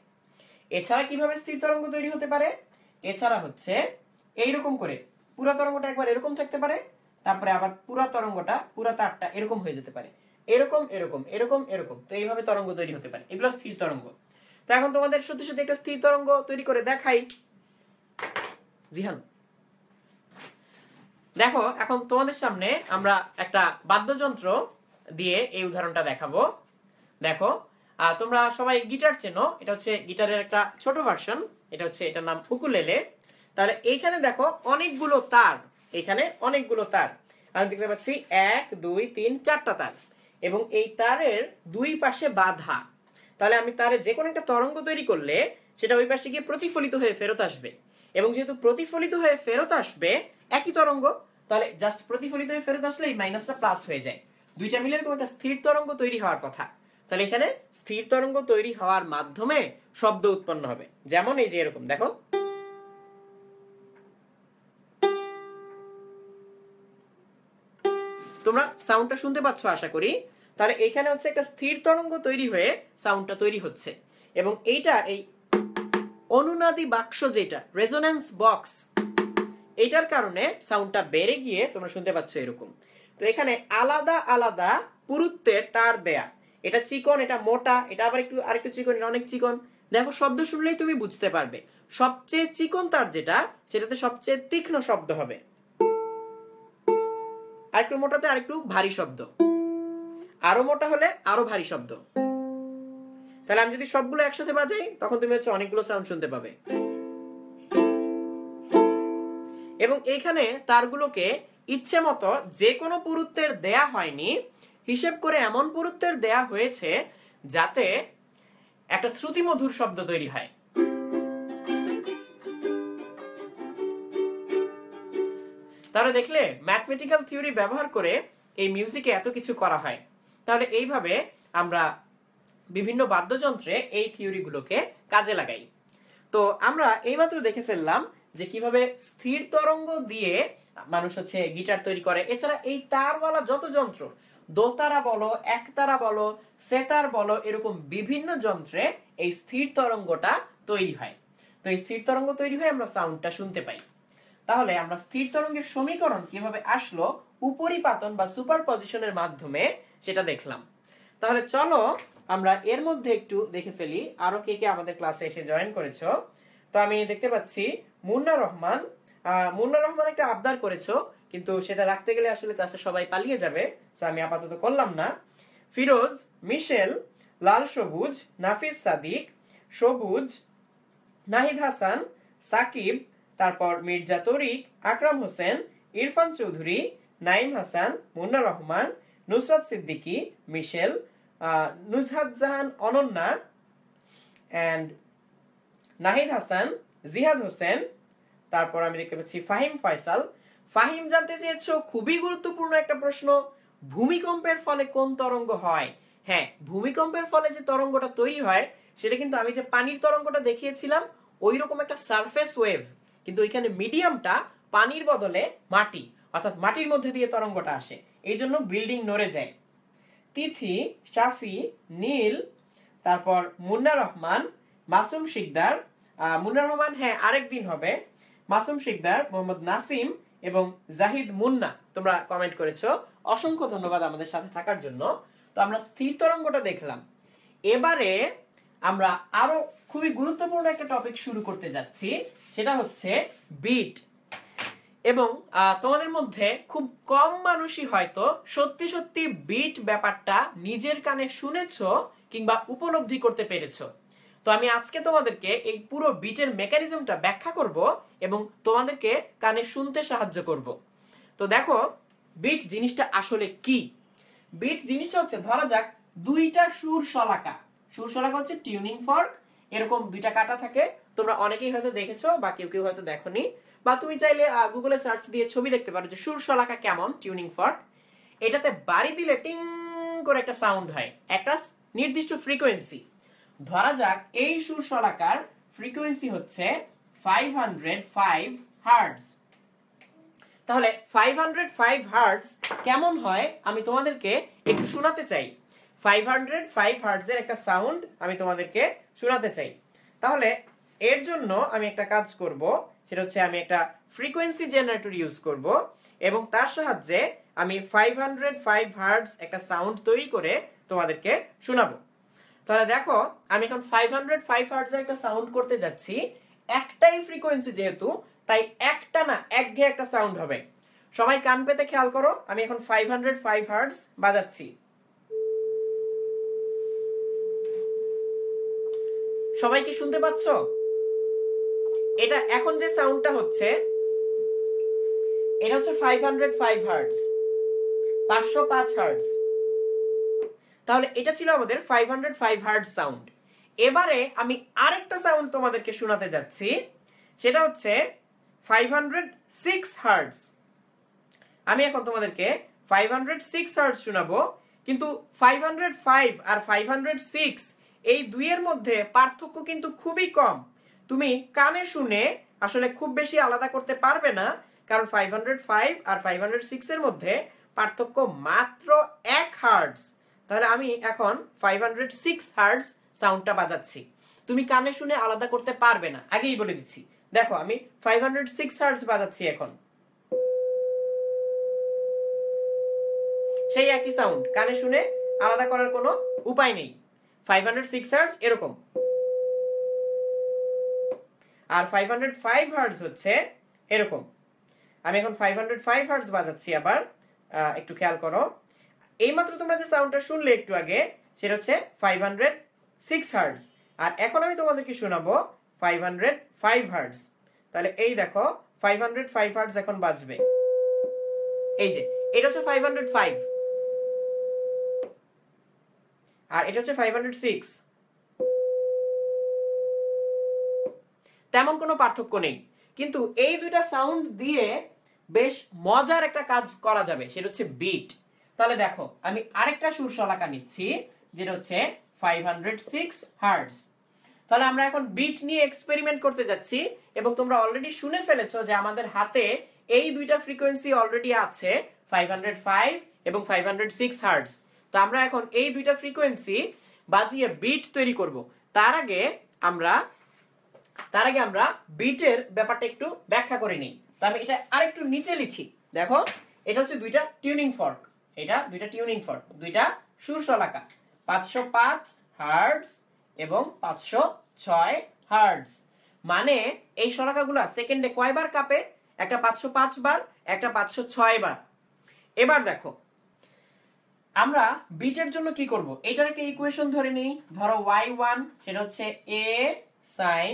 A: এছাড়া কিভাবে স্থির তরঙ্গ তৈরি হতে পারে? এছাড়া হচ্ছে এইরকম করে পুরা তরঙ্গটা একবার এরকম থাকতে পারে, তারপরে আবার পুরা তরঙ্গটা, পুরা তারটা এরকম হয়ে যেতে পারে, এরকম এরকম এরকম এরকম। তো এইভাবে তরঙ্গ তৈরি হতে পারে, এগুলো স্থির তরঙ্গ। তো এখন তোমাদের সত্যি সত্যি একটা স্থির তরঙ্গ তৈরি করে দেখাই। জিহান দেখো, এখন তোমাদের সামনে আমরা একটা বাদ্যযন্ত্র দিয়ে এই উদাহরণটা দেখাবো। দেখো, তোমরা সবাই গিটার চেনো, এটা হচ্ছে গিটারের একটা ছোট ভার্সন, এটা হচ্ছে, এটার নাম উকুলেলে। তাহলে এইখানে দেখো অনেকগুলো তার, এখানে অনেকগুলো তার আমি দেখতে পাচ্ছি, 1 2 3 4টা তার, এবং এই তারের দুই পাশে বাঁধা। তাহলে আমি তারে যে কোনো একটা তরঙ্গ তৈরি করলে সেটা ওই পাশে গিয়ে প্রতিফলিত হয়ে ফেরত আসবে, এবং যেহেতু প্রতিফলিত হয়ে ফেরত আসবে একই তরঙ্গ, তাহলে জাস্ট প্রতিফলিত হয়ে ফেরত আসলে এই মাইনাসটা প্লাস হয়ে যায়, দুইটা মিলে এরকম একটা স্থির তরঙ্গ তৈরি হওয়ার কথা। তাহলে এখানে স্থির তরঙ্গ তৈরি হওয়ার মাধ্যমে শব্দ উৎপন্ন হবে, যেমন এই যে এরকম দেখো। তোমরা সাউন্ডটা শুনতে পাচ্ছ আশা করি। তাহলে এখানে হচ্ছে একটা স্থির তরঙ্গ তৈরি হয়ে সাউন্ডটা তৈরি হচ্ছে, এবং এইটা এই অনুনাদি বাক্স, যেটা রেজোন্যান্স বক্স, এটার কারণে সাউন্ডটা বেড়ে গিয়ে তোমরা শুনতে পাচ্ছ এরকম। তো এখানে আলাদা আলাদা পুরুত্বের তার দেয়া, এটা চিকন, এটা মোটা, এটা আবার একটু আরেকটু চিকন, এটা অনেক চিকন। দেখো শব্দ শুনলেই তুমি বুঝতে পারবে, সবচেয়ে চিকন তার যেটা, সেটাতে সবচেয়ে তীক্ষ্ণ শব্দ হবে, আরেকটু মোটাতে আরেকটু ভারী শব্দ, আরো মোটা হলে আরো ভারী শব্দ। তাহলে আমি যদি সবগুলো একসাথে বাজাই তখন তুমি হচ্ছে অনেকগুলো সাউন্ড শুনতে পাবে। এবং এখানে তারগুলোকে ইচ্ছে মতো যে কোনো পুরুত্বের দেয়া হয়নি, হিসেব করে এমন পুরুত্বের দেয়া হয়েছে যাতে একটা শ্রুতিমধুর শব্দ তৈরি হয়। তাহলে দেখলে ম্যাথমেটিক্যাল থিওরি ব্যবহার করে এই মিউজিকে এত কিছু করা হয়। তাহলে এইভাবে আমরা বিভিন্ন বাদ্যযন্ত্রে এই থিওরিগুলোকে কাজে লাগাই। তো আমরা এইমাত্র দেখে ফেললাম যে কিভাবে স্থির তরঙ্গ দিয়ে মানুষ হচ্ছে গিটার তৈরি করে। এছাড়া এই তারওয়ালা যত যন্ত্র, দোতারা বলো, একতারা বলো, সেতার বলো, এরকম বিভিন্ন যন্ত্রে এই স্থির তরঙ্গটা তৈরি হয়। তো এই স্থির তরঙ্গ তৈরি হয়ে আমরা সাউন্ডটা শুনতে পাই। তাহলে আমরা স্থির তরঙ্গের সমীকরণ কিভাবে আসলো উপরিপাতন বা সুপারপজিশনের মাধ্যমে সেটা দেখলাম। তাহলে চলো আমরা এর মধ্যে একটু দেখে ফেলি আরো কে কে আমাদের ক্লাসে এসে জয়েন করেছো। তো আমি দেখতে পাচ্ছি মুন্না রহমান একটা আবদার করেছো, কিন্তু সেটা রাখতে গেলে আসলে ক্লাসে সবাই পালিয়ে যাবে, তো আমি আপাতত করলাম না। ফিরোজ, মিশেল, লাল সবুজ, নাফিস সাদিক, সবুজ, নাহিদ হাসান, সাকিব, তারপর মির্জা তরিক, আকরাম হোসেন, ইরফান চৌধুরী, নাইম হাসান, মুন্না রহমান, নুসরাত সিদ্দিকী, মিশেল, নুজহাত জাহান অনন্যা, এন্ড নাহিদ হাসান, জিহাদ হোসেন, তারপর আমি দেখতে পাচ্ছি ফাহিম ফয়সাল। ফাহিম জানতে চেয়েছো খুবই গুরুত্বপূর্ণ একটা প্রশ্ন, ভূমিকম্পের ফলে কোন তরঙ্গ হয়? হ্যাঁ, ভূমিকম্পের ফলে যে তরঙ্গটা তৈরি হয় সেটা কিন্তু আমি যে পানির তরঙ্গটা দেখিয়েছিলাম ওই রকম একটা সারফেস ওয়েভ, কিন্তু এখানে মিডিয়ামটা পানির বদলে মাটি, অর্থাৎ মাটির মধ্যে দিয়ে তরঙ্গটা আসে, এই জন্য বিল্ডিং নড়ে যায়। তিথি, শাফি, নীল, তারপর মুন্না রহমান, মাসুম শিকদার, মুন্না রহমান হ্যাঁ আরেকদিন হবে, মাসুম শিকদার, মোহাম্মদ নাসিম এবং জাহিদ মুন্না তোমরা কমেন্ট করেছো, অসংখ্য ধন্যবাদ আমাদের সাথে থাকার জন্য। তো আমরা স্থির তরঙ্গটা দেখলাম, এবারে আমরা আরো খুবই গুরুত্বপূর্ণ একটা টপিক শুরু করতে যাচ্ছি, সেটা হচ্ছে বিট। এবং তোমাদের মধ্যে খুব কম মানুষই হয়তো সত্যি সত্যি বিট ব্যাপারটা নিজের কানে শুনেছো কিংবা উপলব্ধি করতে পেরেছো। তো আমি আজকে তোমাদেরকে এই পুরো বিটের মেকানিজমটা ব্যাখ্যা করব এবং তোমাদেরকে কানে শুনতে সাহায্য করব। তো দেখো বিট জিনিসটা আসলে কি। বিট জিনিসটা হচ্ছে, ধরা যাক দুইটা সুর শলাকা হচ্ছে টিউনিং ফর্ক, এরকম দুইটা কাটা থাকে, তোমরা অনেকেই হয়তো দেখেছো বা কেউ কেউ হয়তো দেখোনি, বা তুমি চাইলে গুগলে সার্চ দিয়ে ছবি দেখতে পারো যে সুর শলাকা কেমন, টিউনিং ফর্ক। এটাতে বাড়ি দিলে টিং করে একটা সাউন্ড হয়, একটা নির্দিষ্ট ফ্রিকোয়েন্সি। ধরা যাক এই সুর শলাকার ফ্রিকোয়েন্সি হচ্ছে 505 হার্টজ। তাহলে 505 হার্টজ কেমন হয় আমি তোমাদেরকে একটু শোনাতে চাই। 505 হার্টজের একটা সাউন্ড আমি তোমাদেরকে শোনাতে চাই। তাহলে এর জন্য আমি একটা কাজ করব, সেটা হচ্ছে আমি একটা ফ্রিকোয়েন্সি জেনারেটর ইউজ করব এবং তার সাহায্যে আমি 505 হার্টজ একটা সাউন্ড তৈরি করে তোমাদেরকে শোনাবো। তাহলে দেখো আমি এখন 505 হার্টজের একটা সাউন্ড করতে যাচ্ছি, একটাই ফ্রিকোয়েন্সি যেহেতু, তাই একটা না একঘেয়ে একটা সাউন্ড হবে। সবাই কান পেতে খেয়াল করো, আমি এখন 505 হার্টজ বাজাচ্ছি। সবাই কি শুনতে পাচ্ছ? এটা এখন যে সাউন্ডটা হচ্ছে এটা হচ্ছে 505 হার্টজ, 505 হার্টজ। তাহলে এটা ছিল আমাদের 505 হার্টজ সাউন্ড। এবারে আমি আরেকটা সাউন্ড তোমাদেরকে শোনাতে যাচ্ছি, সেটা হচ্ছে 506 হার্টজ। আমি এখন তোমাদেরকে 506 হার্টজ শোনাবো, কিন্তু 505 আর 506 এই দুইয়ের মধ্যে পার্থক্য কিন্তু খুবই কম। তুমি কানে শুনে আসলে খুব বেশি আলাদা করতে পারবে না, কারণ 505 আর 506 এর মধ্যে পার্থক্য মাত্র 1 হার্টজ। তাহলে আমি এখন 506 হার্টজ সাউন্ডটা বাজাচ্ছি, তুমি কানে শুনে আলাদা করতে পারবে না, আগেই বলে দিচ্ছি। দেখো আমি 506 হার্টজ বাজাচ্ছি এখন, সেই একই সাউন্ড, কানে শুনে আলাদা করার কোনো উপায় নেই। 506 হার্টজ এরকম, আর 505 হার্টজ হচ্ছে এরকম। আমি এখন 505 হার্টজ বাজাচ্ছি আবার, একটু খেয়াল করো। এইমাত্র তোমরা যে সাউন্ডটা শুনলে একটু আগে, সেটা হচ্ছে 506 হার্টজ, আর এখন আমি তোমাদেরকে শোনাবো 505 হার্টজ। তাহলে এই দেখো 505 হার্টজ এখন বাজবে, এই যে এটা হচ্ছে 505 আর এটা হচ্ছে 506। তেমন কোনো পার্থক্য নেই, কিন্তু এই দুইটা সাউন্ড দিয়ে বেশ মজার একটা কাজ করা যাবে, সেটা হচ্ছে বিট। তাহলে দেখো আমি আরেকটা সুর শলাকা নিচ্ছি, যেটা হচ্ছে 506 হার্টজ। তাহলে আমরা এখন বিট নিয়ে এক্সপেরিমেন্ট করতে যাচ্ছি, এবং তোমরা অলরেডি শুনে ফেলেছো যে আমাদের হাতে এই দুইটা ফ্রিকোয়েন্সি অলরেডি আছে, 505 এবং 506 হার্টজ। তো আমরা এখন এই দুইটা ফ্রিকোয়েন্সি বাজিয়ে বিট তৈরি করব। তার আগে আমরা বিটের ব্যাপারটা একটু ব্যাখ্যা করে নিই। তা আমি এটা আরেকটু নিচে লিখি। দেখো এটা হচ্ছে দুইটা টিউনিং ফর্ক, এটা দুইটা টিউনিং ফর্ক, দুইটা সুর শলাকা, 505 হার্টজ এবং 506 হার্টজ। মানে এই শলাকাগুলো সেকেন্ডে কয়বার কাঁপে? একটা 505 বার, একটা 506 বার। এবার দেখো আমরা বিটের জন্য কি করব, এটার একটা ইকুয়েশন ধরে নিই। ধরো y1 সেটা হচ্ছে a sin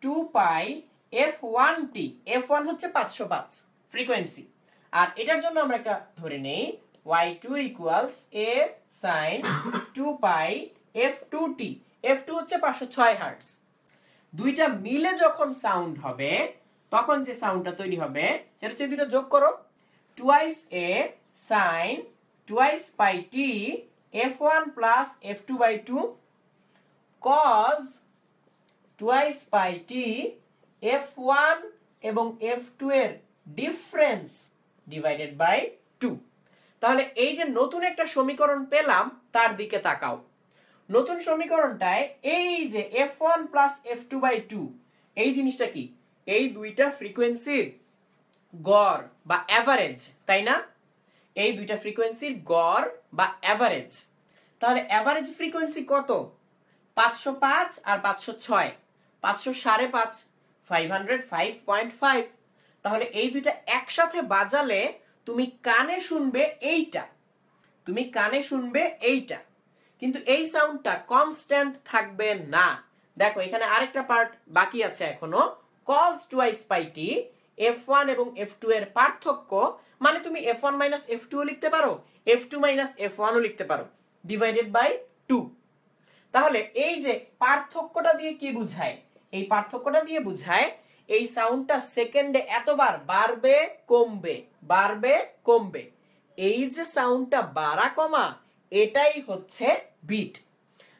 A: 2 pi f1t, f1 হচ্ছে 505 ফ্রিকোয়েন্সি। আর এটার জন্য আমরা একটা ধরে নেই y2 equals a sin 2 pi f2t, f2 হচ্ছে 506 হার্টজ। দুইটা মিলে যখন সাউন্ড হবে তখন যে সাউন্ডটা তৈরি হবে সেটা হচ্ছে দুটো যোগ করো, twice a sin twice pi t f1 plus f2 by 2 cos twice pi t f1 এবং f2 এর ডিফারেন্স ডিভাইডেড বাই 2। তাহলে এই যে নতুন একটা সমীকরণ পেলাম তার দিকে তাকাও। নতুন সমীকরণটায় এই যে f1 plus f2 by 2 এই জিনিসটা কি? এই দুইটা ফ্রিকোয়েন্সির গড় বা এভারেজ, তাই না? এই দুইটা ফ্রিকোয়েন্সির গড় বা এভারেজ। তাহলে এভারেজ ফ্রিকোয়েন্সি কত? 505 আর 506, 505.5, 505.5। তাহলে এই দুইটা একসাথে বাজালে তুমি কানে শুনবে এইটা, তুমি কানে শুনবে এইটা, কিন্তু এই সাউন্ডটা কনস্ট্যান্ট থাকবে না। দেখো এখানে আরেকটা পার্ট বাকি আছে এখনো, cos twice pi t f1 এবং f2 এর পার্থক্য, মানে তুমি f1 মাইনাস f2 ও লিখতে পারো, f2 মাইনাস f1 ও লিখতে পারো, ডিভাইডেড বাই 2। তাহলে এই যে পার্থক্যটা দিয়ে কি বুঝায়? এই পার্থক্যটা দিয়ে বুঝায় এই সাউন্ডটা সেকেন্ডে এতবার বাড়বে কমবে, বাড়বে কমবে। এই যে সাউন্ডটা বাড়া কমা এটাই হচ্ছে বিট।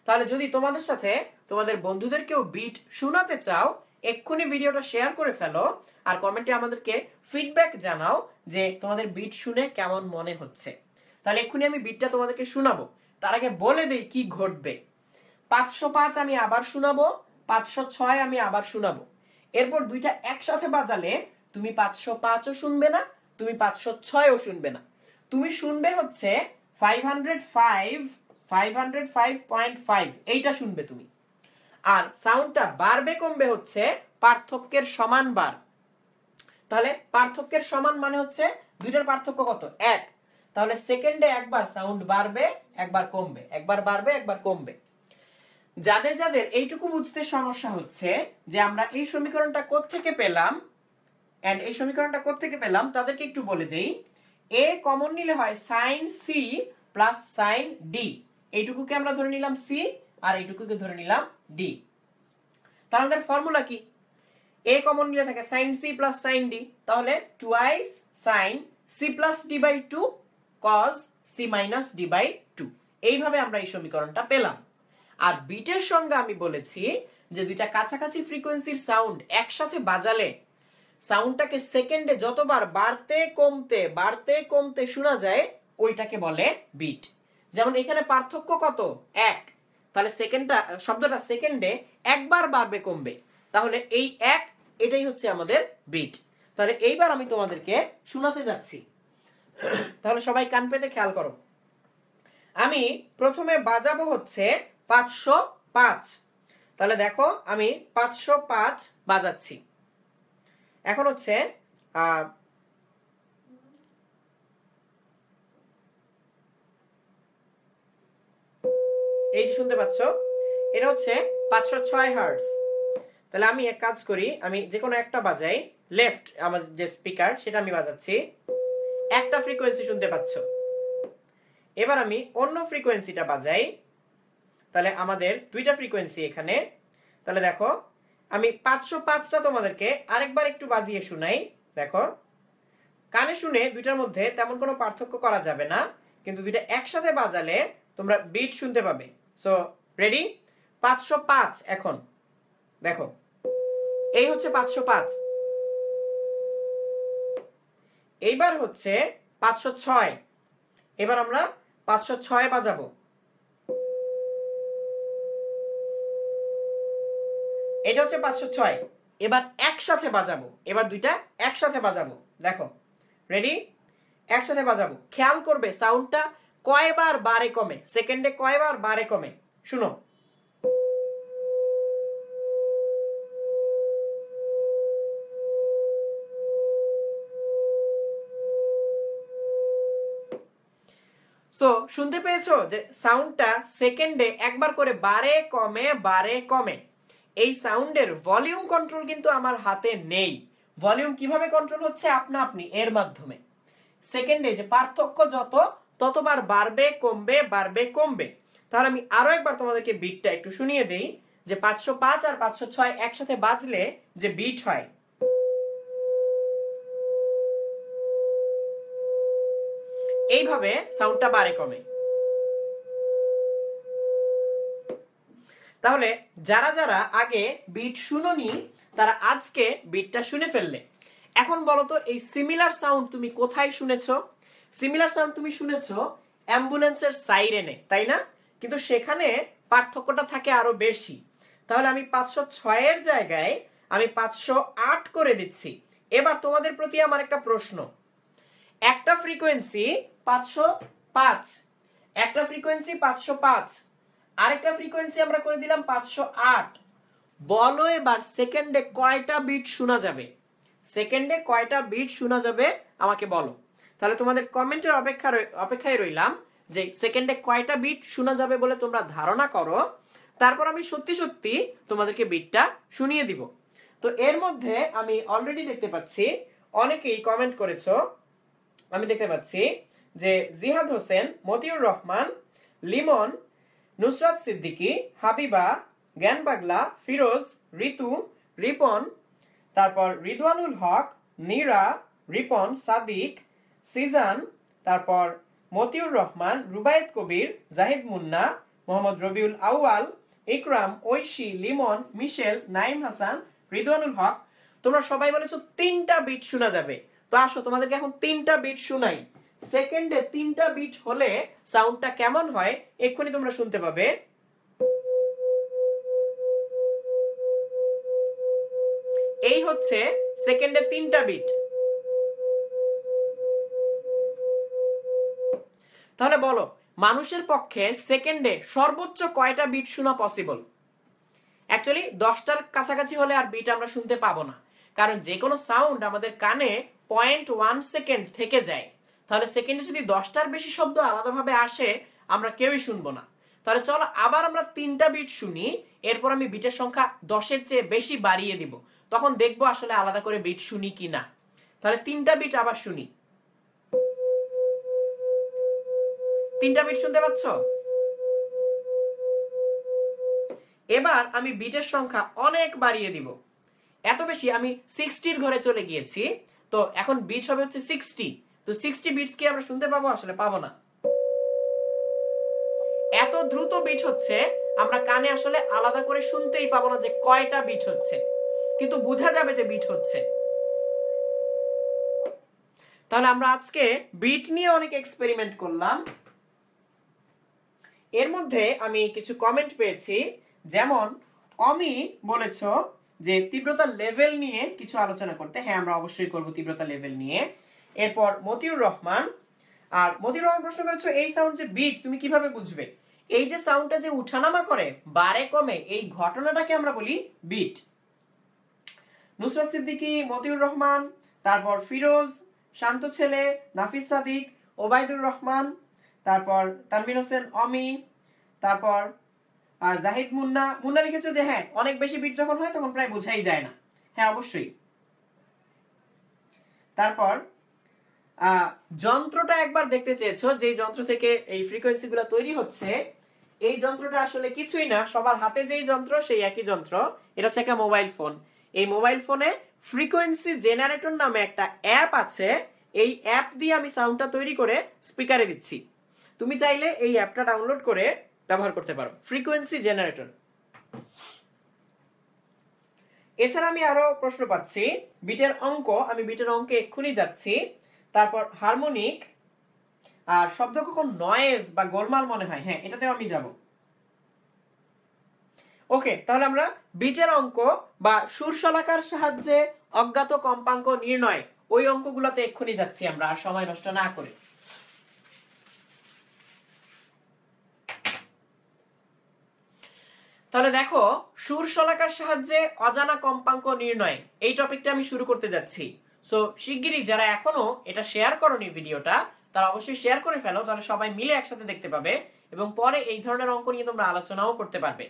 A: তাহলে যদি তোমাদের সাথে তোমাদের বন্ধুদেরকেও বিট শোনাতে চাও, এক্ষুনি ভিডিওটা শেয়ার করে ফেলো আর কমেন্টে আমাদেরকে ফিডব্যাক জানাও যে তোমাদের বিট শুনে কেমন মনে হচ্ছে। তাহলে এক্ষুনি আমি বিটটা তোমাদেরকে শোনাবো, তার আগে বলে দেই কি ঘটবে। 505 আমি আবার শোনাবো, 506 আমি আবার শোনাবো। এরপর দুইটা একসাথে বাজালে তুমি 505 ও শুনবে না, তুমি 506 ও শুনবে না, তুমি শুনবে হচ্ছে 505.5 এইটা শুনবে তুমি। আর সাউন্ডটা বাড়বে কমবে হচ্ছে পার্থক্যের সমান বার। তাহলে পার্থক্যের সমান মানে হচ্ছে দুইটার পার্থক্য কত? 1। তাহলে সেকেন্ডে একবার সাউন্ড বাড়বে একবার কমবে, একবার বাড়বে একবার কমবে। যাদের যাদের এইটুকু বুঝতে সমস্যা হচ্ছে যে আমরা এই সমীকরণটা কোত্থেকে পেলাম এন্ড এই সমীকরণটা কোত্থেকে পেলাম তাদেরকে একটু বলে দেই। a কমন নিলে হয় sin c plus sin d, এইটুকুকে আমরা ধরে নিলাম c আর এইটুকুকে ধরে নিলাম d। তাহলে আমাদের ফর্মুলা কি? a কমন নিলে থাকে sin c plus sin d, তাহলে twice sin c plus d by 2 cos c minus d by 2। এইভাবে আমরা এই সমীকরণটা পেলাম। আর বিটের সঙ্গে আমি বলেছি যে দুইটা কাছাকাছি ফ্রিকোয়েন্সির সাউন্ড একসাথে বাজালে সাউন্ডটাকে সেকেন্ডে যতবার বাড়তে কমতে শোনা যায় ওইটাকে বলে বিট। যেমন এখানে পার্থক্য কত? 1। তাহলে শব্দটা সেকেন্ডে একবার বাড়বে কমবে, তাহলে এই 1 এটাই হচ্ছে আমাদের বিট। তাহলে এইবার আমি তোমাদেরকে শোনাতে যাচ্ছি, তাহলে সবাই কান পেতে খেয়াল করো। আমি প্রথমে বাজাবো হচ্ছে 505। তাহলে দেখো আমি 505 বাজাচ্ছি। এখন হচ্ছে এই যে শুনতে পাচ্ছ এটা হচ্ছে 506 হার্টজ। তাহলে আমি এক কাজ করি, আমি যে কোনো একটা বাজাই, লেফট আমার যে স্পিকার সেটা আমি বাজাচ্ছি, একটা ফ্রিকোয়েন্সি শুনতে পাচ্ছ। এবার আমি অন্য ফ্রিকোয়েন্সিটা বাজাই, তাহলে আমাদের দুইটা ফ্রিকোয়েন্সি এখানে। তাহলে দেখো আমি 505টা তোমাদেরকে আরেকবার একটু বাজিয়ে শোনাই। দেখো কানে শুনে দুইটার মধ্যে তেমন কোনো পার্থক্য করা যাবে না, কিন্তু দুইটা একসাথে বাজালে তোমরা বিট শুনতে পাবে। So ready? 505 এখন দেখো এই হচ্ছে 505। এইবার হচ্ছে 506। এবার আমরা 506 বাজাবো। এটা হচ্ছে 506। এবার একসাথে বাজাবো, এবার দুইটা একসাথে বাজাবো। দেখো, রেডি? একসাথে বাজাবো, খেয়াল করবে সাউন্ডটা কয়বার বাড়ে কমে, সেকেন্ডে কয়বার বাড়ে কমে। শুনো, সো শুনতে পেয়েছো যে সাউন্ডটা সেকেন্ডে একবার করে বাড়ে কমে বাড়ে কমে। এই সাউন্ডের ভলিউম কন্ট্রোল কিন্তু আমার হাতে নেই। ভলিউম কিভাবে কন্ট্রোল হচ্ছে? আপনা আপনি এর মাধ্যমে। সেকেন্ডে যে পার্থক্য যত, ততবার বাড়বে কমবে বাড়বে কমবে। তাহলে আমি আরো একবার তোমাদেরকে বিটটা একটু শুনিয়ে দেই যে 505 আর 506 একসাথে বাজলে যে বিট হয়। এইভাবে সাউন্ডটা বাড়ে কমে। তাহলে যারা যারা আগে বিট শুনোনি তারা আজকে বিটটা শুনে ফেললে। এখন বলো তো, এই সিমিলার সাউন্ড তুমি কোথায় শুনেছো? সিমিলার সাউন্ড তুমি শুনেছো অ্যাম্বুলেন্সের সাইরেনে, তাই না? কিন্তু সেখানে পার্থক্যটা থাকে আরো বেশি। তাহলে আমি 506 এর জায়গায় আমি 508 করে দিচ্ছি। এবার তোমাদের প্রতি আমার একটা প্রশ্ন, একটা ফ্রিকোয়েন্সি 505, একটা ফ্রিকোয়েন্সি 505, আরেকটা ফ্রিকোয়েন্সি আমরা করে দিলাম 508। বলো এবার সেকেন্ডে কয়টা বিট শোনা যাবে? সেকেন্ডে কয়টা বিট শোনা যাবে আমাকে বলো। তাহলে তোমাদের কমেন্টের অপেক্ষায় রইলাম যে সেকেন্ডে কয়টা বিট শোনা যাবে বলে তোমরা ধারণা করো, তারপর আমি সত্যি সত্যি তোমাদেরকে বিটটা শুনিয়ে দিব। তো এর মধ্যে আমি অলরেডি দেখতে পাচ্ছি অনেকেই কমেন্ট করেছো। আমি দেখতে পাচ্ছি যে জিহাদ হোসেন, মতিউর রহমান, লিমন, নুসরাত সিদ্দিকী, হাবিবা, জ্ঞান পাগলা, ফিরোজ, ঋতু, রিপন, তারপর রিদওয়ানুল হক, নীরা, রিপন, সাদিক, সিজান, তারপর মতিউর রহমান, রুবায়েত কবির, জাহিদ মুন্না, মোহাম্মদ রবিউল আউয়াল, ইকরাম, ঐশী, লিমন, মিশেল, নাইম হাসান, রিদওয়ানুল হক। তোমরা সবাই বলেছো 3টা বিট শোনা যাবে। তো আসো তোমাদেরকে এখন 3টা বিট শোনাই। সেকেন্ডে 3টা বিট হলে সাউন্ডটা কেমন হয় এক্ষুনি তোমরা শুনতে পাবে। এই হচ্ছে সেকেন্ডে 3টা বিট। তাহলে বলো, মানুষের পক্ষে সেকেন্ডে সর্বোচ্চ কয়টা বিট শোনা পসিবল? অ্যাকচুয়ালি 10টার কাছাকাছি হলে আর বিট আমরা শুনতে পাবো না, কারণ যে কোনো সাউন্ড আমাদের কানে 0.1 সেকেন্ড থেকে যায়। তাহলে সেকেন্ডে যদি 10টার বেশি শব্দ আলাদাভাবে আসে আমরা কেউই শুনবো না। তাহলে চলো আবার আমরা 3টা বিট শুনি, এরপর আমি বিটের সংখ্যা 10-এর চেয়ে বেশি বাড়িয়ে দিব, তখন দেখবো আসলে আলাদা করে বিট শুনি কিনা। তাহলে 3টা বিট আবার শুনি। 3টা বিট শুনতে পাচ্ছ? এবার আমি বিটের সংখ্যা অনেক বাড়িয়ে দিব, এত বেশি আমি 60-র ঘরে চলে গিয়েছি। তো এখন বিট হবে হচ্ছে 60। তো 60 বিটস কি আমরা শুনতে পাবো? আসলে পাবো না। এত দ্রুত বিট হচ্ছে আমরা কানে আসলে আলাদা করে শুনতেই পাবো না যে কয়টা বিট হচ্ছে, কিন্তু বোঝা যাবে যে বিট হচ্ছে। তাহলে আমরা আজকে বিট নিয়ে অনেক এক্সপেরিমেন্ট করলাম। এর মধ্যে আমি কিছু কমেন্ট পেয়েছি, যেমন অমি বলেছো যে তীব্রতা লেভেল নিয়ে কিছু আলোচনা করতে। হ্যাঁ, আমরা অবশ্যই করব তীব্রতা লেভেল নিয়ে। এরপর মতিউর রহমান, আর মতিউর রহমান প্রশ্ন করেছো এই সাউন্ড যে বিট তুমি কিভাবে বুঝবে? এই যে সাউন্ডটা যে উঠানামা করে বাড়ে কমে, এই ঘটনাটাকে আমরা বলি বিট। নুসরাত সিদ্দিকী, মতিউর রহমান, তারপর ফিরোজ, শান্ত ছেলে, নাফিস সাদিক, ওবায়দুর রহমান, তারপর তানভীর হোসেন অমি, তারপর জাহিদ মুন্না। মুন্না লিখেছো যে হ্যাঁ, অনেক বেশি বিট যখন হয় তখন প্রায় বোঝাই যায় না। হ্যাঁ, অবশ্যই। তারপর যন্ত্রটা একবার দেখতে চেয়েছো, যে যন্ত্র থেকে এই ফ্রিকোয়েন্সি গুলো তৈরি হচ্ছে। এই যন্ত্রটা আসলে কিছুই না, সবার হাতে যেই যন্ত্র সেই একই যন্ত্র। এটা হচ্ছে একটা মোবাইল ফোন। এই মোবাইল ফোনে ফ্রিকোয়েন্সি জেনারেটর নামে একটা অ্যাপ আছে। এই অ্যাপ দিয়ে আমি সাউন্ডটা তৈরি করে স্পিকারে দিচ্ছি। তুমি চাইলে এই অ্যাপটা ডাউনলোড করে ব্যবহার করতে পারো, ফ্রিকোয়েন্সি জেনারেটর। এছাড়া আমি আরো প্রশ্ন পাচ্ছি বিটের অঙ্ক। আমি বিটের অঙ্কে এক্ষুনি যাচ্ছি। তারপর হারমোনিক, আর শব্দ কখন নয়েজ বা গোলমাল মনে হয়, হ্যাঁ এটাতেও আমি যাব। ওকে, তাহলে আমরা বিটের অঙ্ক বা সুরশলাকার সাহায্যে অজ্ঞাত কম্পাঙ্ক নির্ণয় ওই অঙ্কগুলোতে এক্ষুনি যাচ্ছি আমরা, আর সময় নষ্ট না করে। তাহলে দেখো, সুরশলাকার সাহায্যে অজানা কম্পাঙ্ক নির্ণয় এই টপিকটা আমি শুরু করতে যাচ্ছি। সো শিগগিরই যারা এখনো এটা শেয়ার করোনি ভিডিওটা, তারা অবশ্যই শেয়ার করে ফেলো, তাহলে সবাই মিলে একসাথে দেখতে পাবে এবং পরে এই ধরনের অঙ্ক নিয়ে তোমরা আলোচনাও করতে পারবে।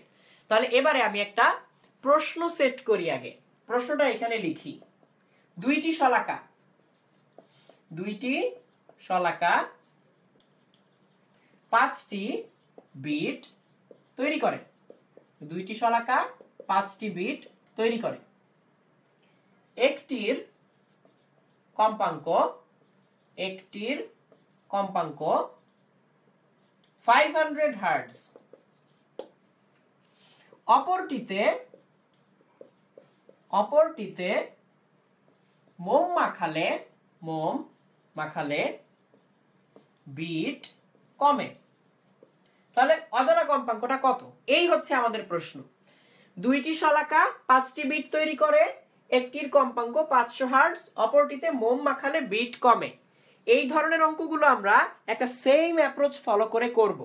A: তাহলে এবারে আমি একটা প্রশ্ন সেট করি। আগে প্রশ্নটা এখানে লিখি। দুইটি শলাকা 5টি বিট তৈরি করে। দুইটি শলাকা 5টি বিট তৈরি করে। একটির কম্পাঙ্ক 500 হার্টজ, অপরটিতে মোম মাখালে বিট কমে। তাহলে অজানা কম্পাঙ্কটা কত? এই হচ্ছে আমাদের প্রশ্ন। দুইটি শলাকা 5টি বিট তৈরি করে, একটির কম্পাঙ্ক 500 হার্টজ, অপরটিতে মোম মাখালে বিট কমে। এই ধরনের অঙ্কগুলো আমরা একটা সেম অ্যাপ্রোচ ফলো করে করব।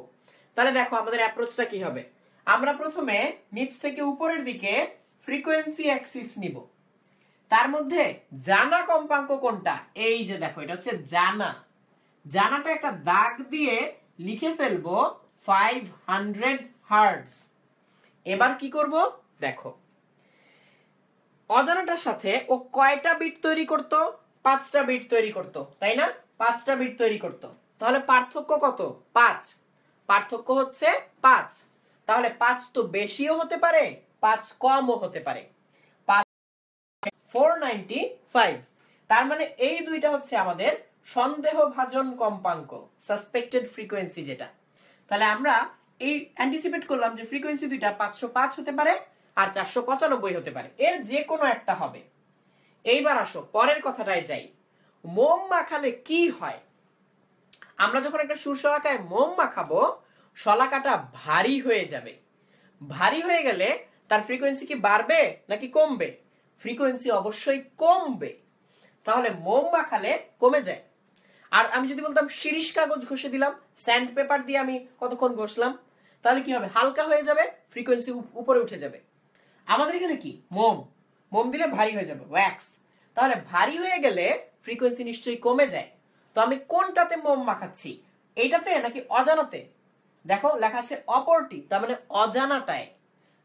A: তাহলে দেখো আমাদের অ্যাপ্রোচটা কি হবে। আমরা প্রথমে নিচ থেকে উপরের দিকে ফ্রিকোয়েন্সি অ্যাক্সিস নিব। তার মধ্যে জানা কম্পাঙ্ক কোনটা? এই যে দেখো, এটা হচ্ছে জানাটা একটা দাগ দিয়ে লিখে ফেলবো 500 হার্টজ। এবার কি করব দেখো, অজানাটার সাথে ও কয়টা বিট তৈরি করত? 5টা বিট তৈরি করত, তাই না? 5টা বিট তৈরি করত। তাহলে পার্থক্য কত? 5। পার্থক্য হচ্ছে 5। তাহলে 5 তো বেশিও হতে পারে, 5 কমও হতে পারে। 495। তার মানে এই দুইটা হচ্ছে আমাদের সন্দেহভাজন কম্পাঙ্ক, সাসপেক্টেড ফ্রিকোয়েন্সি যেটা। তাহলে আমরা এই অ্যান্টিসিপেট করলাম যে ফ্রিকোয়েন্সি দুইটা 505 হতে পারে আর 495 হতে পারে, এর যে কোনো একটা হবে। এইবার আসো পরের কথাটায় যাই। মোম মাখালে কি হয়? আমরা যখন একটা সুরশলাকায় মোম মাখাবো, শলাকাটা ভারী হয়ে যাবে। ভারী হয়ে গেলে তার ফ্রিকোয়েন্সি কি বাড়বে নাকি কমবে? ফ্রিকোয়েন্সি অবশ্যই কমবে। তাহলে মোম মাখালে কমে যায়। আর আমি যদি বলতাম শিরিষ কাগজ ঘষে দিলাম, স্যান্ড পেপার দিয়ে আমি কতক্ষণ ঘষলাম, তাহলে কি হবে? হালকা হয়ে যাবে, ফ্রিকোয়েন্সি উপরে উঠে যাবে। আমাদের এখানে কি মোম দিলে ভারী হয়ে যাবে, ওয়্যাক্স। তাহলে ভারী হয়ে গেলে ফ্রিকোয়েন্সি নিশ্চয়ই কমে যায়। তো আমি কোনটাতে মোম মাখাচ্ছি, এইটাতে নাকি অজানাতে? দেখো লেখা আছে অপরটি, তার মানে অজানাটায়।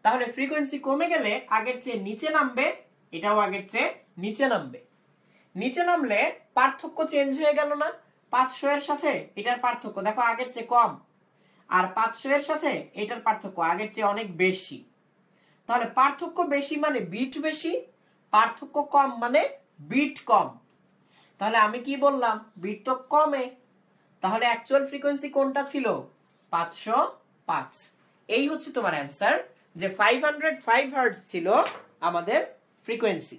A: তাহলে ফ্রিকোয়েন্সি কমে গেলে আগের চেয়ে নিচে নামবে, এটাও আগের চেয়ে নিচে নামবে। নিচে নামলে পার্থক্য চেঞ্জ হয়ে গেল না? 500 এর সাথে এটার পার্থক্য দেখো আগের চেয়ে কম, আর 500 এর সাথে এটার পার্থক্য আগের চেয়ে অনেক বেশি। তাহলে পার্থক্য বেশি মানে বিট বেশি, পার্থক্য কম মানে বিট কম। তাহলে আমি কি বললাম? বিট তো কমে। তাহলে অ্যাকচুয়াল ফ্রিকোয়েন্সি কোনটা ছিল? 505। এই হচ্ছে তোমার অ্যান্সার, যে 505 হার্টজ ছিল আমাদের ফ্রিকোয়েন্সি।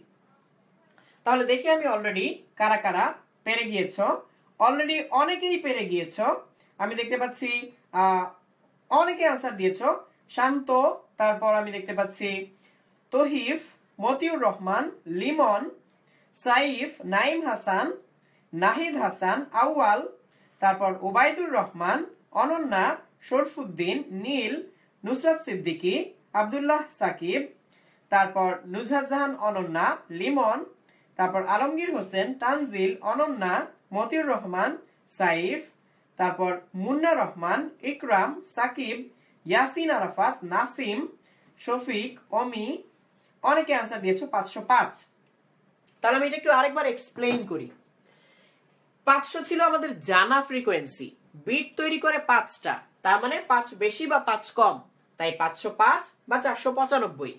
A: তাহলে দেখি আমি অলরেডি কারা কারা পেরে গিয়েছো। অলরেডি অনেকেই পেরে গিয়েছো, আমি দেখতে পাচ্ছি। অনেকে আনসার দিয়েছো। শান্ত, তারপর আমি দেখতে পাচ্ছি তহিফ, মতিউর রহমান, লিমন, সাইফ, নাইম হাসান, নাহিদ হাসান, আউয়াল, তারপর ওবায়দুর রহমান, অনন্যা, শরফুদ্দিন, নীল, নুসরাত সিদ্দিকী, আব্দুল্লাহ সাকিব, তারপর নুজহাত জাহান অনন্যা, লিমন, তারপর আলমগীর হোসেন, তানজিল, অনন্যা, মতিউর রহমান, সাইফ, তারপর মুন্না রহমান, ইকরাম, সাকিব, ইয়াসিন আরাফাত, নাসিম, শফিক, অমি। অনেকে আনসার দিয়েছো 505। তাহলে আমি এটা একটু আরেকবার এক্সপ্লেইন করি। 500 ছিল আমাদের জানা ফ্রিকোয়েন্সি, বিট তৈরি করে 5টা, তার মানে 5 বেশি বা 5 কম, তাই 505 বা 495।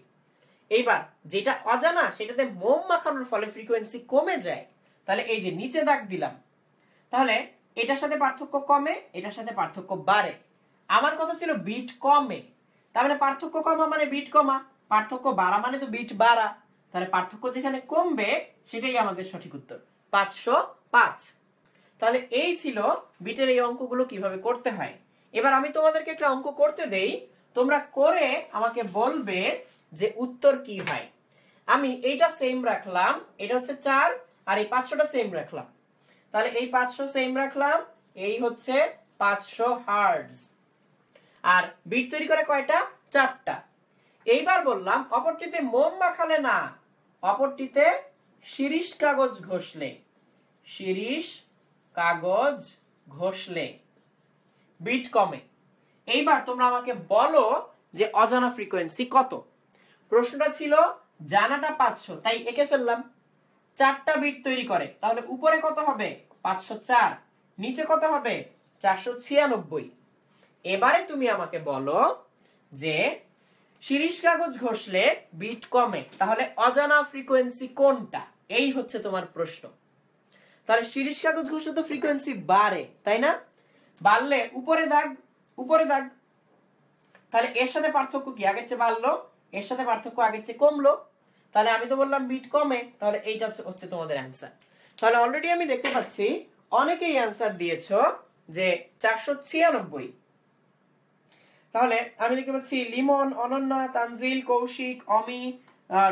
A: এইবার যেটা অজানা সেটাতে মোম মাখানোর ফলে ফ্রিকোয়েন্সি কমে যায়, তাহলে এই যে নিচে দাগ দিলাম। তাহলে এটার সাথে পার্থক্য কমে, এটার সাথে পার্থক্য বাড়ে। আমার কথা ছিল বিট কমে, তার মানে পার্থক্য কমা মানে বিট কমা, পার্থক্য বাড়া মানে তো বিট বাড়া। তাহলে পার্থক্য যেখানে কমবে সেটাই আমাদের সঠিক উত্তর, 505। তাহলে এই ছিল বিটের এই অঙ্কগুলো কিভাবে করতে হয়। এবার আমি তোমাদেরকে একটা অঙ্ক করতে দেই, তোমরা করে আমাকে বলবে যে উত্তর কি হয়। আমি এইটা সেম রাখলাম, এটা হচ্ছে 4 আর এই 500টা সেম রাখলাম, তাহলে এই 500 সেম রাখলাম, এই হচ্ছে 500 হার্টজ। আর বিট তৈরি করে কয়টা? 4টা। এইবার বললাম অপরটিতে মোম মাখালে না, অপরটিতে শিরিষ কাগজ ঘষলে, শিরিষ কাগজ ঘষলে বিট কমে। এইবার তোমরা আমাকে বলো যে অজানা ফ্রিকোয়েন্সি কত। প্রশ্নটা ছিল জানাটা 500, তাই এঁকে ফেললাম। 4টা বিট তৈরি করে, তাহলে উপরে কত হবে? 504, নিচে কত হবে? 496। এবারে তুমি আমাকে বলো যে শিরিষ কাগজ ঘষলে বিট কমে, তাহলে অজানা ফ্রিকোয়েন্সি কোনটা? এই হচ্ছে তোমার প্রশ্ন। তাহলে শিরিষ কাগজ ঘষলে তো ফ্রিকোয়েন্সি বাড়ে, তাই না? বাড়লে উপরে দাগ, উপরে দাগ। তাহলে এর সাথে পার্থক্য কি? আগের চেয়ে বাড়লো, এর সাথে পার্থক্য আগের চেয়ে কমলো। তাহলে আমি তো বললাম বিট কমে, তাহলে এইটা হচ্ছে তোমাদের অ্যান্সার। তাহলে অলরেডি আমি দেখতে পাচ্ছি অনেকেই অ্যান্সার দিয়েছো যে 496। তাহলে আমি দেখতে পাচ্ছি লিমন, অনন্যা, তানজিল, কৌশিক, অমি,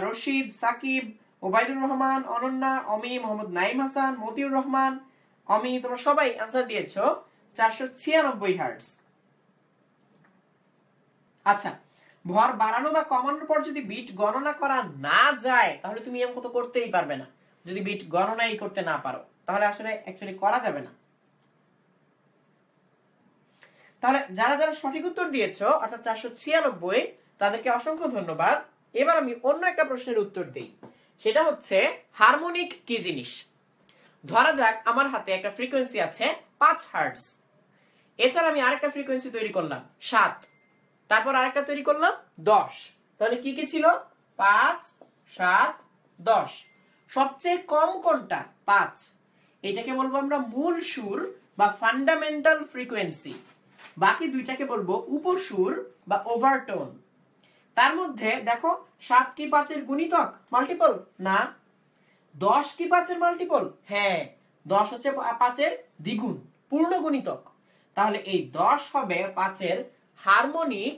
A: রশিদ, সাকিব, ওবাইদুর রহমান, অনন্যা, অমি, মোহাম্মদ নাইম হাসান, মতিউর রহমান, অমি, তোমরা সবাই অ্যান্সার দিয়েছো 496 হার্টজ। আচ্ছা, ভর বাড়ানো বা কমানোর পর যদি বিট গণনা করা না যায় তাহলে তুমি এমন কত করতেই পারবে না। যদি বিট গণনাই করতে না পারো তাহলে আসলে অ্যাকচুয়ালি করা যাবে না। তাহলে যারা যারা সঠিক উত্তর দিয়েছো অর্থাৎ 496, তাদেরকে অসংখ্য ধন্যবাদ। এবার আমি অন্য একটা প্রশ্নের উত্তর দেই, সেটা হচ্ছে হারমোনিক কি জিনিস। ধরা যাক আমার হাতে একটা ফ্রিকোয়েন্সি আছে 5 হার্টজ, এছাড়া আমি আরেকটা ফ্রিকোয়েন্সি তৈরি করলাম 7, তারপর আরেকটা তৈরি করলাম 10। তাহলে কি কি ছিল? 5, 7, 10। সবচেয়ে কম কোনটা? 5। এটাকে বলবো আমরা মূল সুর বা ফান্ডামেন্টাল ফ্রিকোয়েন্সি। বাকি দুইটাকে বলবো উপসুর বা ওভারটোন। তার মধ্যে দেখো 7 কি 5 এর গুণিতক মাল্টিপল? না। 10 কি 5 এর মাল্টিপল? হ্যাঁ, 10 হচ্ছে 5 এর দ্বিগুণ, পূর্ণ গুণিতক। তাহলে এই 10 হবে 5 এর হারমোনিক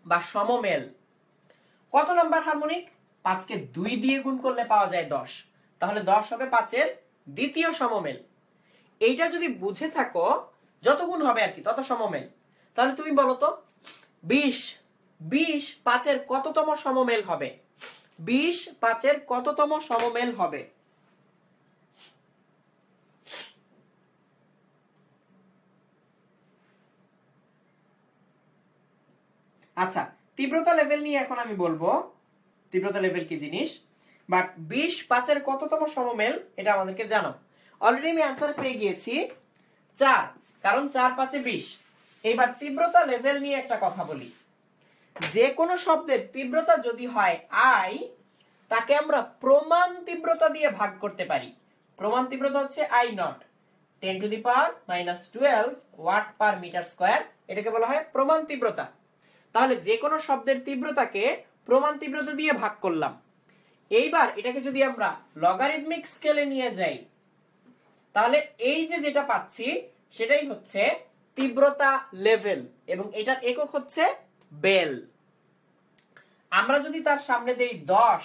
A: বা সমমেল। কত নাম্বার হারমোনিক? 5 কে 2 দিয়ে গুণ করলে পাওয়া যায় 10, তাহলে 10 হবে 5 এর দ্বিতীয় সমমেল। এইটা যদি বুঝে থাকো যত গুণ হবে আর কি তত সমমেল। তাহলে তুমি বলো তো 20 5 এর কততম সমমেল হবে? 20 5 এর কততম সমমেল হবে? আচ্ছা, তীব্রতা লেভেল নিয়ে এখন আমি বলবো তীব্রতা লেভেল কি জিনিস। বাট 20 5 এর কততম সমমেল এটা আমাদেরকে জানো। অলরেডি আমি आंसर পেয়ে গিয়েছি 4, কারণ 4 5 এ 20। এবার তীব্রতা লেভেল নিয়ে একটা কথা বলি। যে কোনো শব্দের তীব্রতা যদি হয় I, তাকে আমরা প্রমাণ তীব্রতা দিয়ে ভাগ করতে পারি। প্রমাণ তীব্রতা হচ্ছে I naught, 10 to the power -12 watt per metre square, এটাকে বলা হয় প্রমাণ তীব্রতা। তাহলে যে কোনো শব্দের তীব্রতাকে প্রমাণ তীব্রতা দিয়ে ভাগ করলাম। এইবার এটাকে যদি আমরা লগারিদমিক স্কেলে নিয়ে যাই তাহলে এই যে যেটা পাচ্ছি সেটাই হচ্ছে তীব্রতা লেভেল, এবং এটার একক হচ্ছে বেল। আমরা যদি তার সামনে দেই 10,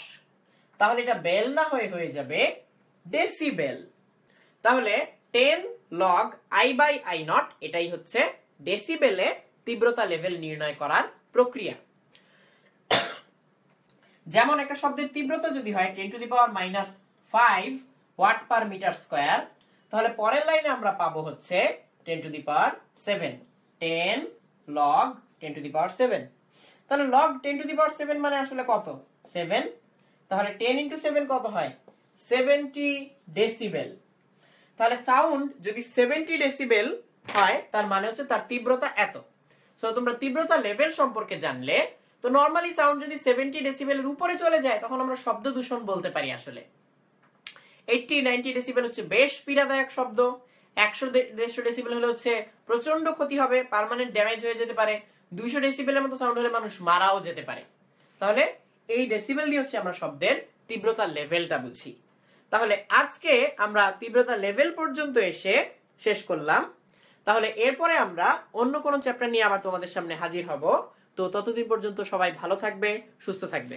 A: তাহলে এটা বেল না হয়ে যাবে ডেসিবেল। তাহলে 10 log I/I নট, এটাই হচ্ছে ডেসিবেলে তীব্রতা লেভেল নির্ণয় করার প্রক্রিয়া। যেমন একটা শব্দের তীব্রতা যদি হয় 10 to the power -5 watt per metre square, তাহলে পরের লাইনে আমরা পাবো হচ্ছে 10 to the power 7, 10 log 10 to the power 7। তাহলে log 10 টু দি পাওয়ার 7 মানে আসলে কত? 7। তাহলে 10 * 7 কত হয়? 70 ডেসিবেল। তাহলে সাউন্ড যদি 70 ডেসিবেল হয় তার মানে হচ্ছে তার তীব্রতা এত। সো তোমরা তীব্রতা লেভেল সম্পর্কে জানলে। তো নরমালি সাউন্ড যদি 70 ডেসিবেলের উপরে চলে যায় তখন আমরা শব্দ দূষণ বলতে পারি। আসলে 80-90 ডেসিবেল হচ্ছে বেশ পীড়াদায়ক শব্দ। 100-150 ডেসিবেল হলে হচ্ছে প্রচন্ড ক্ষতি হবে, পার্মানেন্ট ড্যামেজ হয়ে যেতে পারে। 200 ডেসিবেলের মতো সাউন্ড হলে মানুষ মারাও যেতে পারে। তাহলে এই ডেসিবেল দিয়ে হচ্ছে আমরা শব্দের তীব্রতা লেভেলটা বুঝি। তাহলে আজকে আমরা তীব্রতা লেভেল পর্যন্ত এসে শেষ করলাম। তাহলে এরপরে আমরা অন্য কোন চ্যাপ্টার নিয়ে আবার তোমাদের সামনে হাজির হব। তো ততদিন পর্যন্ত সবাই ভালো থাকবে, সুস্থ থাকবে।